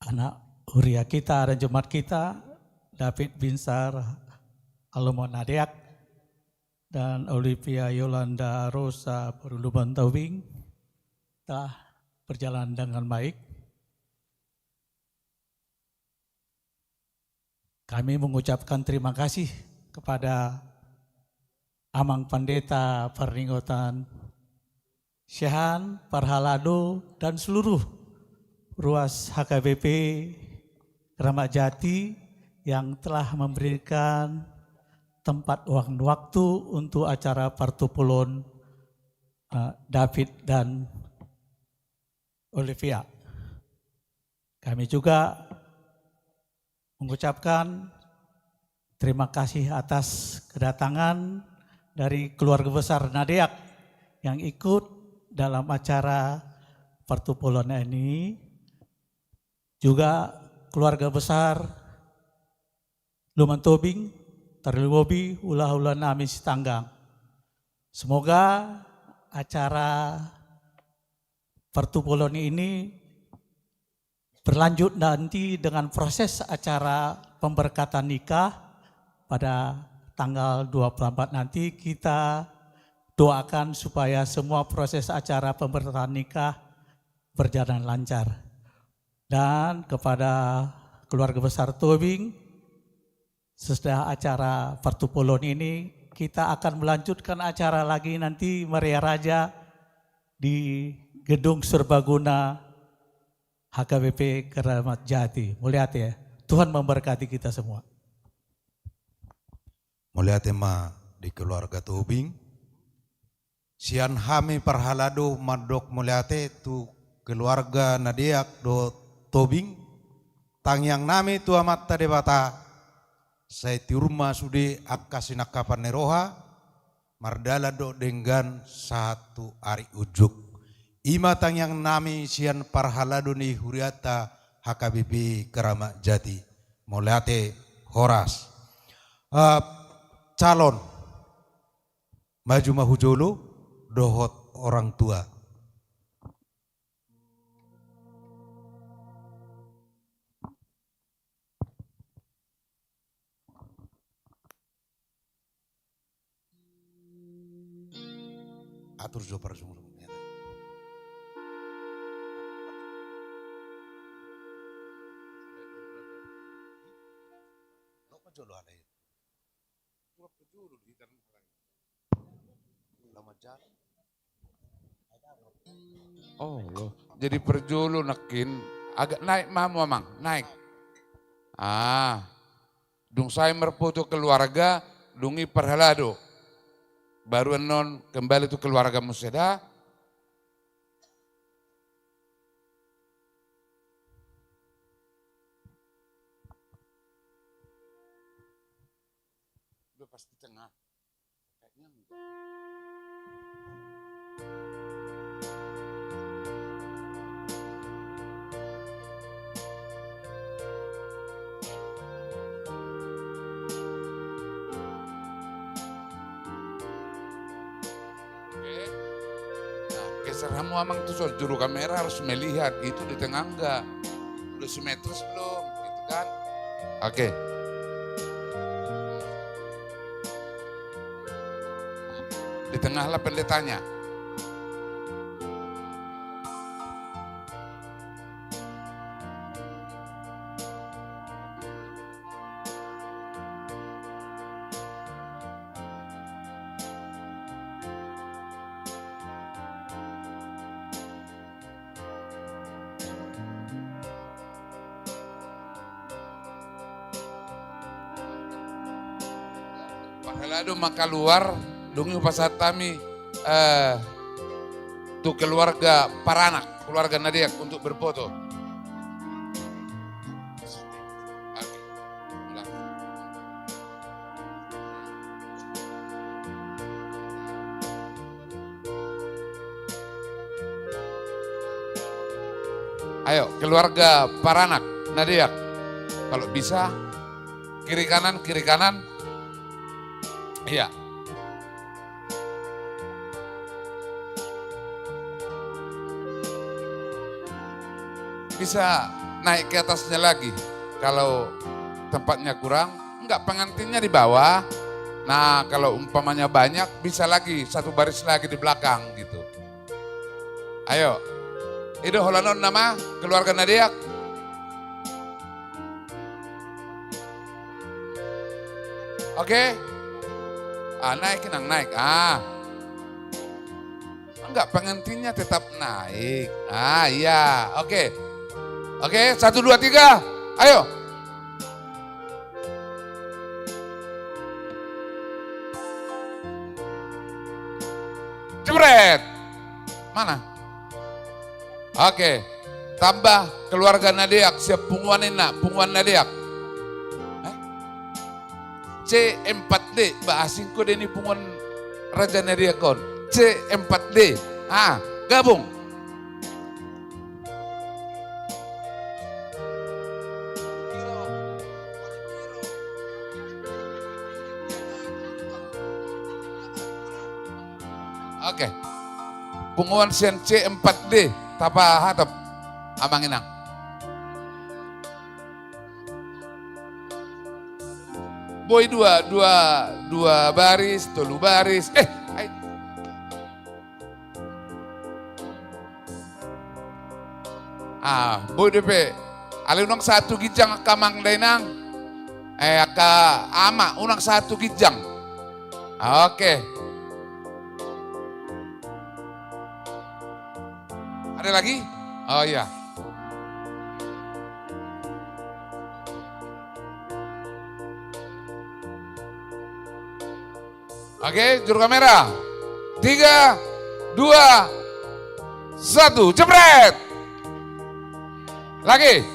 anak Huria kita dan jemaat kita, David Binsar Alomon Nadiak dan Olivia Yolanda Rosa Peruluban Tawing telah berjalan dengan baik. Kami mengucapkan terima kasih kepada Amang Pendeta Perninggotan Syahan, Parhalado, dan seluruh ruas HKBP Keramat Jati yang telah memberikan tempat waktu untuk acara Partupulun David dan Olivia. Kami juga mengucapkan terima kasih atas kedatangan dari keluarga besar Nadiak yang ikut dalam acara Partupulun ini, juga keluarga besar Luman Tobing, Tarliwobi, Ulah-ulah Nami Sitanggang. Semoga acara Partupulun ini berlanjut nanti dengan proses acara pemberkatan nikah pada tanggal 24 nanti. Kita doakan supaya semua proses acara pemberkatan nikah berjalan lancar. Dan kepada keluarga besar Tobing, sesudah acara Partupulun ini kita akan melanjutkan acara lagi nanti Maria Raja di Gedung Serbaguna HKBP Keramat Jati. Mulia ya. Tuhan memberkati kita semua. Mulia tema di keluarga Tobing. Sian hami Parhalado madok muliate tu keluarga Nadiak do Tobing. Tangyang nami tu amat tade bata. Saya ti rumah sude akasinakapan neroha. Mardala do dengan satu hari ujuk. Ima tangyang nami sian Parhalado ni Huriata HKBP Keramat Jati. Muliate Horas. Calon maju mahujolo dohot orang tua. Atur jo parjung. Oh loh, jadi perjulu nakin agak naik mamu amang, naik. Dung saya merfoto keluarga, dungi Parhalado. Baru non kembali tu keluarga museda. Udah pasti tengah. Serhamu amang tuh soal juru kamera harus melihat itu di tengah enggak, udah simetris belum, gitu kan? Oke. Di tengah lah pendetanya. Parhalado maka luar dungi pasatami tuh keluarga Paranak, keluarga Nadiak untuk berfoto. Ayo keluarga Paranak, Nadiak, kalau bisa kiri kanan Iya. Bisa naik ke atasnya lagi. Kalau tempatnya kurang, enggak, pengantinnya di bawah. Nah, kalau umpamanya banyak, bisa lagi satu baris lagi di belakang gitu. Ayo. Itu holanon nama keluarga Nadiak. Oke. Naik nang naik. Enggak, pengantinnya tetap naik. Iya. Oke. Oke, 1, 2, 3. Ayo. Jebret. Mana? Oke. Tambah keluarga Nadiak, siap punguan enak, punguan Nadiak. C4D, bahasingku ini punguan Raja Nadiakon. C4D. Gabung. Oke. Punguan sian C4D. Tapa hatap. Amang inang. Boy dua baris, tolu baris. Boy DP. Ali unang 1 gijang kamang dainang. Aka ama unang 1 gijang. Oke. Ada lagi? Oh iya. Oke, juru kamera. 3, 2, 1, jebret. Lagi.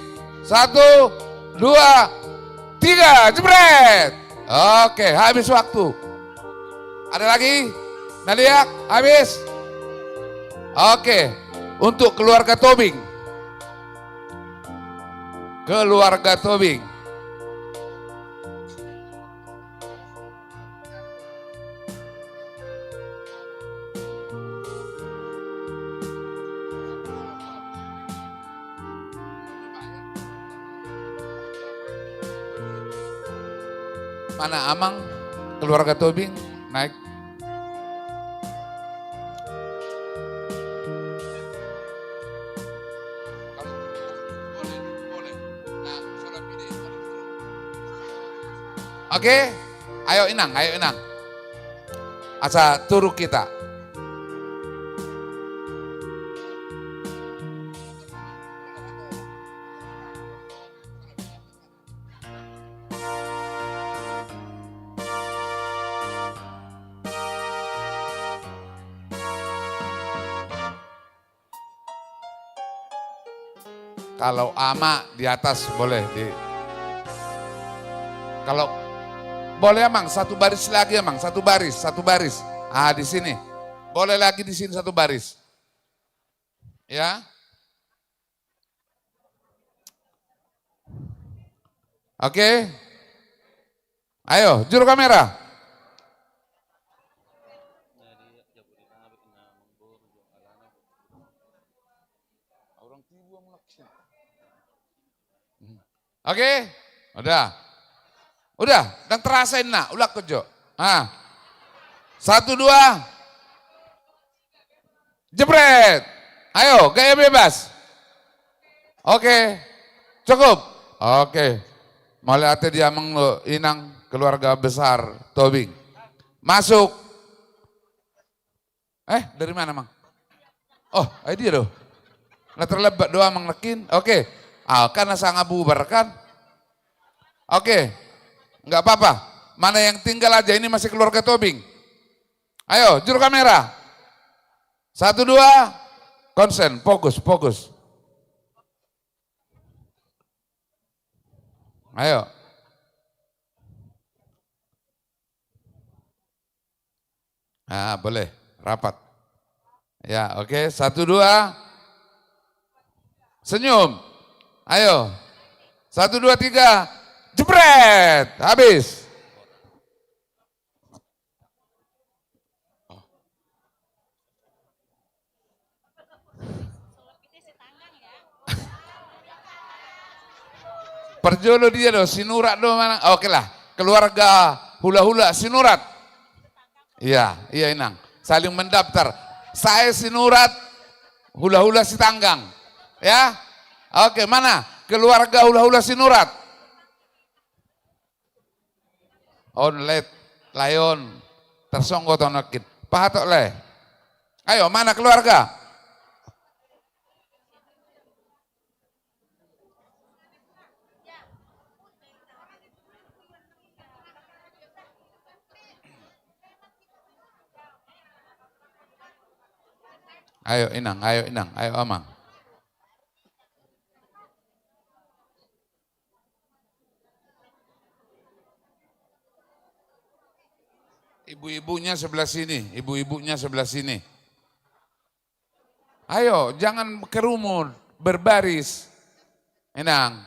1, 2, 3, jebret. Oke, habis waktu. Ada lagi? Nadiak, habis. Oke, untuk keluarga Tobing. Keluarga Tobing. Mana Amang, keluarga Tobing, naik. Oke, ayo inang. Asa turu kita. Kalau ama di atas boleh kalau boleh Amang, 1 baris lagi Amang, 1 baris. Di sini. Boleh lagi di sini 1 baris. Ya. Oke. Ayo, juru kamera. Oke, udah, dan terasain nak, ulak kejo. 1, 2, jebret. Ayo, gaya bebas. Oke, cukup. Oke, mulai ate dia menglo inang keluarga besar Tobing. Masuk. Dari mana Mang? Oh, dia doh. Nah terlebat doa Mang Nekin. Oke. Karena sangat bubarkan. Oke, enggak apa-apa. Mana yang tinggal aja, ini masih keluarga Tobing. Ayo, juru kamera. 1, 2, konsen, fokus. Ayo. Boleh, rapat. Ya, oke, 1, 2. Senyum. Ayo. 1, 2, 3. Jebret. Habis. Perjolo dia do, sinurat do mana? Oke lah, keluarga hula-hula sinurat. Iya, iya Inang. Saling mendaftar. Saya sinurat, hula-hula si tanggang. Ya, oke mana? Keluarga hula-hula sinurat. Onlet, layon, tersonggo tonokin. Pahatok le. Ayo, mana keluarga? Ayo Inang, ayo Amang. Ibu-ibunya sebelah sini, ibu-ibunya sebelah sini. Ayo, jangan kerumun, berbaris. Inang.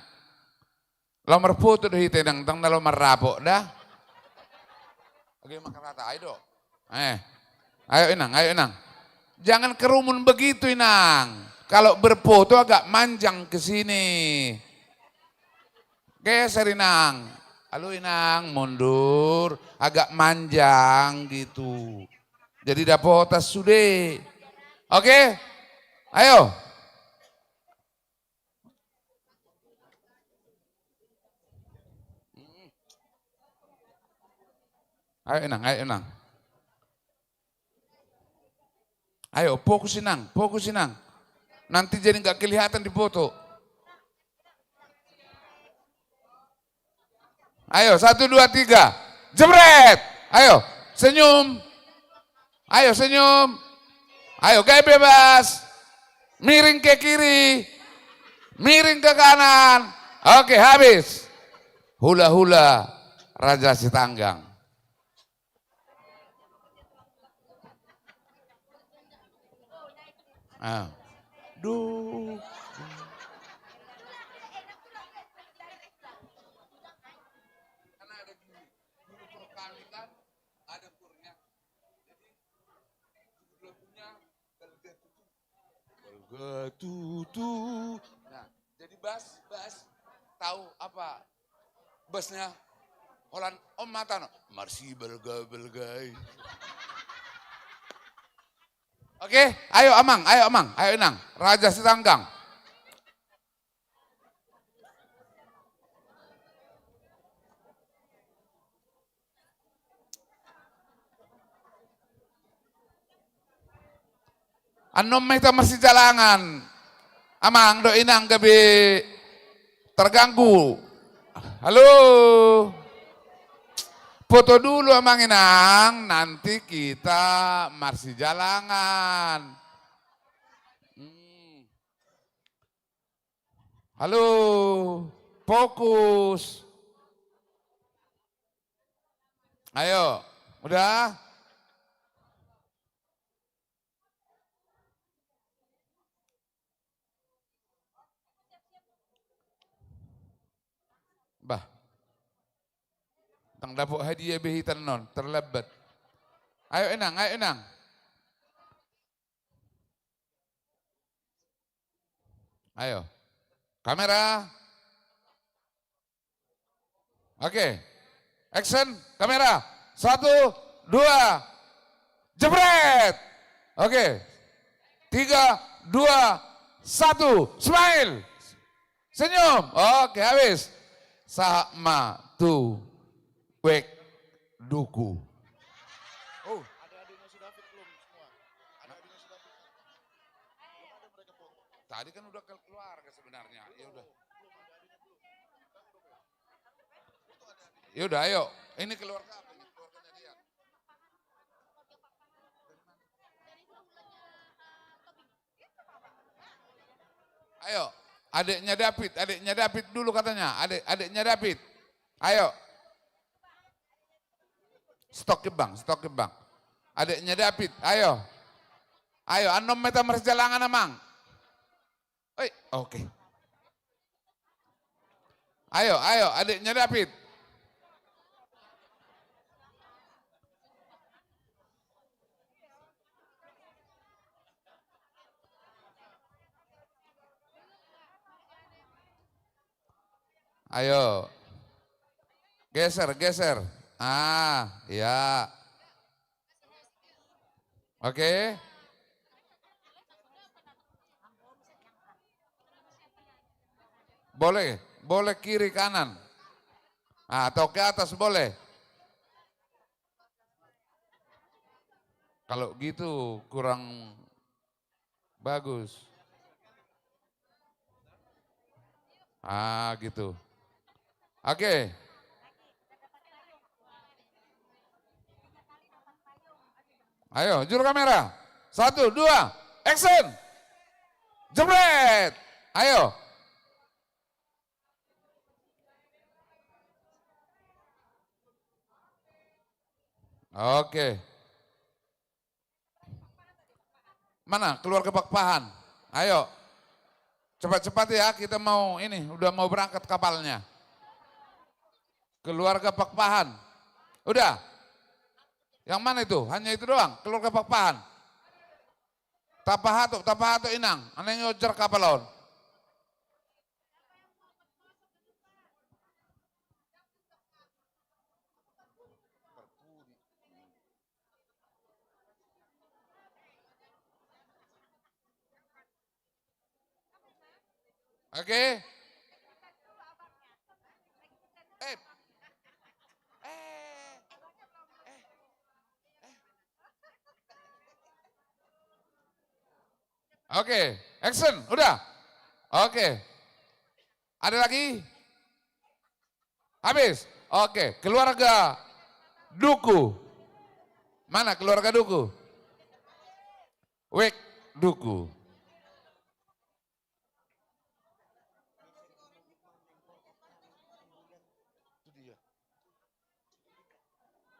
Lomar foto dah hita Inang, tang lomar rapok dah. Oke, makan rata, ayo do. Ayo Inang. Jangan kerumun begitu Inang. Kalau berfoto agak manjang ke sini. Geser Inang. Halo Inang, mundur. Agak manjang gitu. Jadi dapat tas sudah. Oke? Ayo. Ayo Inang. Ayo fokus Inang. Nanti jadi nggak kelihatan di foto. Ayo 1, 2, 3. Jebret. Ayo senyum. Ayo gaya bebas. Miring ke kiri. Miring ke kanan. Oke habis. Hula-hula Raja Sitanggang. Duh. Tutu. Nah, jadi bas tahu apa? Basnya Holland Om Matano. Marsi belgai. Oke, ayo Amang, ayo Inang. Raja Sitanggang. Anom meta masih jalangan. Amang do Inang gabi terganggu. Halo. Foto dulu Amang Inang, nanti kita masih jalangan. Halo, fokus. Ayo, udah? Bah, tang dapuk hadiah behitan non, terlebat. Ayo Inang. Ayo, kamera. Oke, action, kamera. 1, 2, jebret. Oke, 3, 2, 1, smile. Senyum. Oke, habis. Sama tu wek duku. Oh, adik-adiknya si David belum semua. Adik-adiknya si David. Belum ada mereka foto. Tadi kan udah keluarga sebenarnya. Ya udah. Ya udah, ayo. Ini keluarga apa ini? Keluarganya dia. Ayo. Adiknya David dulu katanya, adiknya David. Ayo. Stok ke bang. Adiknya David, ayo. Ayo, anom meta merjalangan Amang. Oke. Ayo, adiknya David. Ayo. Geser, geser. Ya. Oke. Boleh, boleh kiri kanan. Atau ke atas boleh. Kalau gitu kurang bagus. Gitu. Oke. Ayo, juru kamera. 1, 2, action. Jebret. Ayo. Oke. Mana keluarga Pakpahan? Ayo. Cepat-cepat ya, kita mau ini, udah mau berangkat kapalnya. Keluarga Pakpahan. Udah. Yang mana itu? Hanya itu doang, keluarga Pakpahan. Tapahato inang, aneng ngojar kapalon. Oke. Oke, action, udah. Oke. Ada lagi? Habis? Oke, keluarga Duku. Mana keluarga Duku? Wek Duku. Itu dia.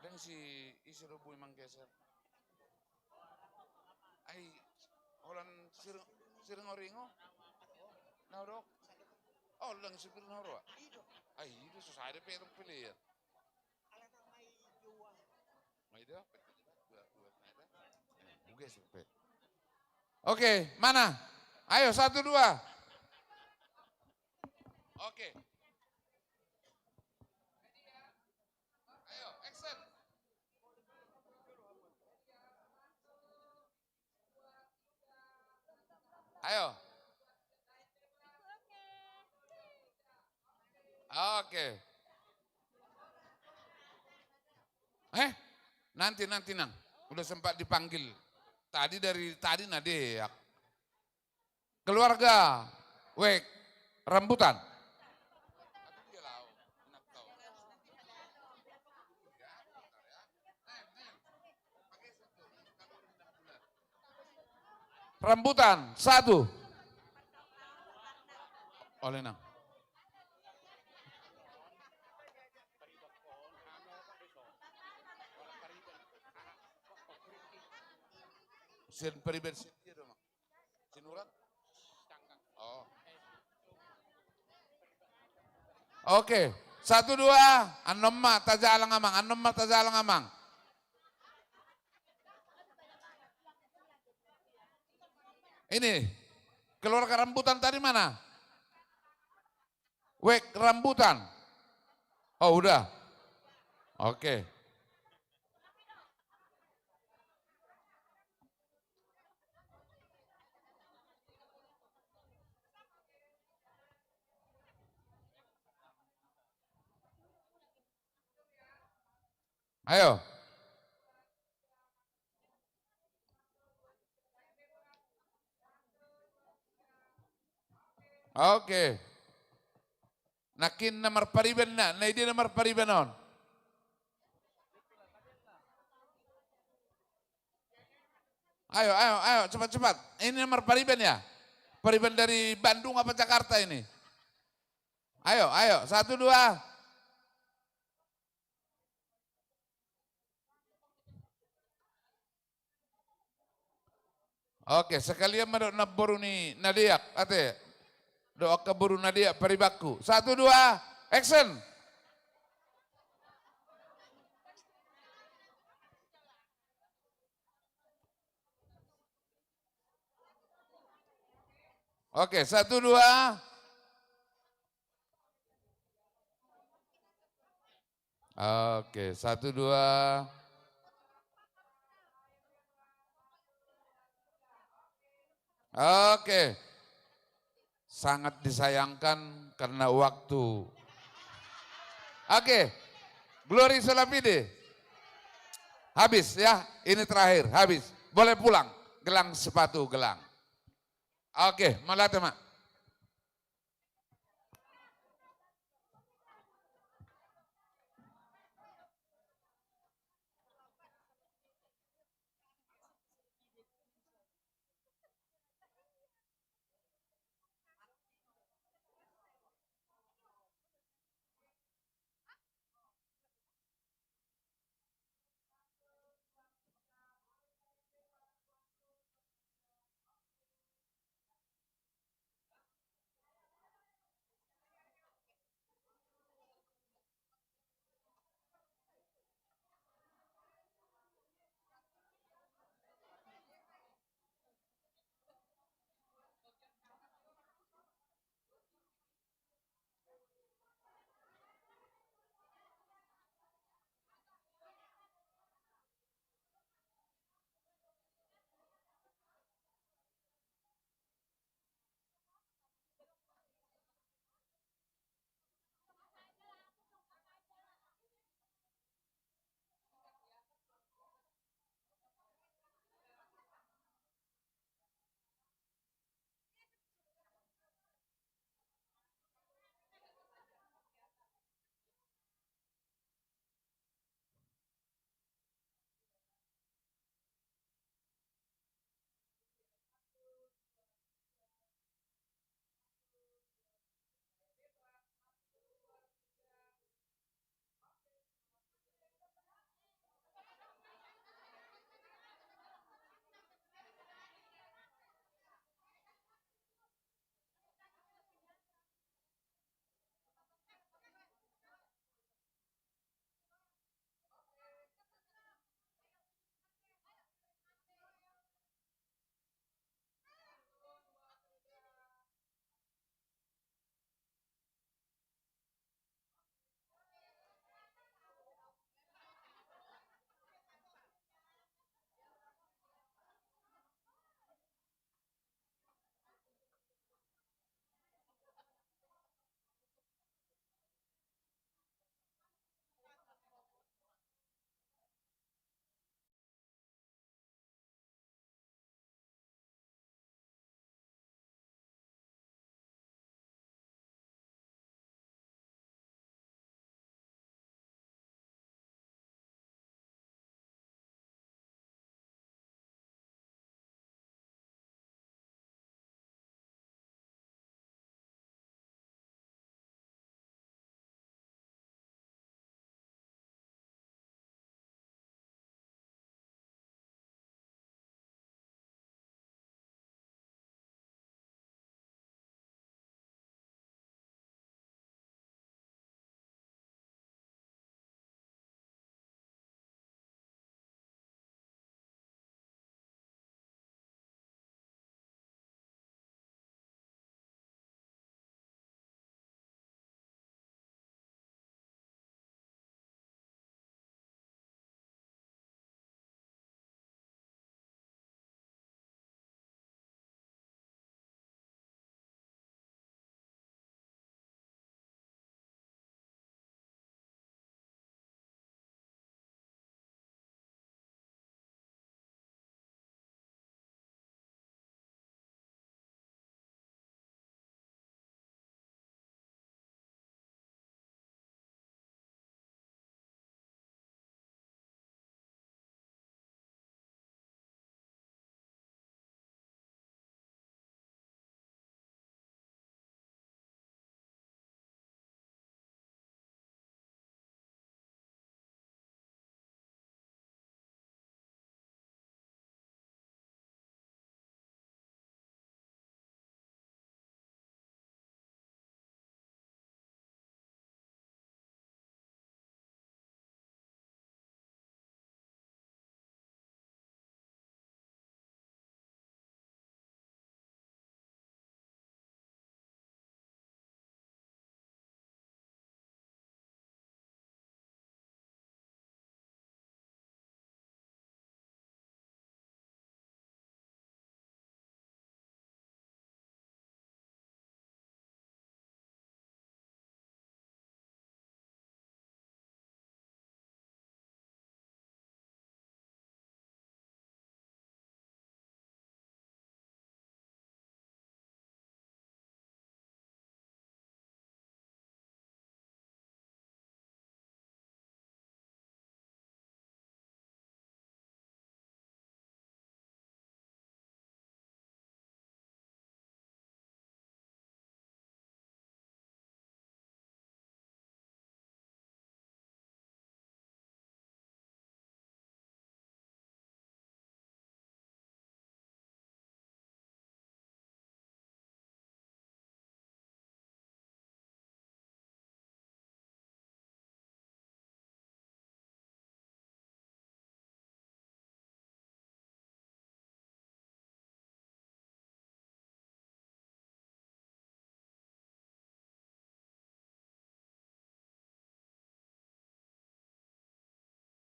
Dan si Isirubu emang geser. Ai, Holan sireng oringo. Naurok. Oh, lang sipir nauro. Ai, itu susah ada pero pilih ya. Mai dia. Oke, mana? Ayo 1, 2. Oke. Ayo, action. Ayo. Oke. Nanti nang. Udah sempat dipanggil. Tadi Nadeak. Keluarga Wek Rambutan. Rambutan 1. Oleh nang. Sin periben dia dong. Sinurat? Oh. Oke. 1, 2. Anomma tajalang amang. Ini. Keluarga Rambutan tadi mana? Wek Rambutan. Oh, udah. Oke. Ayo. Oke. Nakin nomor pariben na dia nomor paribenon. Ayo, cepat. Ini nomor pariben ya? Pariben dari Bandung apa Jakarta ini? Ayo, 1, 2. Oke, sekalian medok naboru ni nadiak, ate. Doa keburu nadiak peribaku. 1, 2, action. Oke, 1, 2. Oke, 1, 2. Oke, sangat disayangkan karena waktu. Oke, Glory Solapide. Habis ya, ini terakhir, habis. Boleh pulang, gelang sepatu gelang. Oke, malah teman.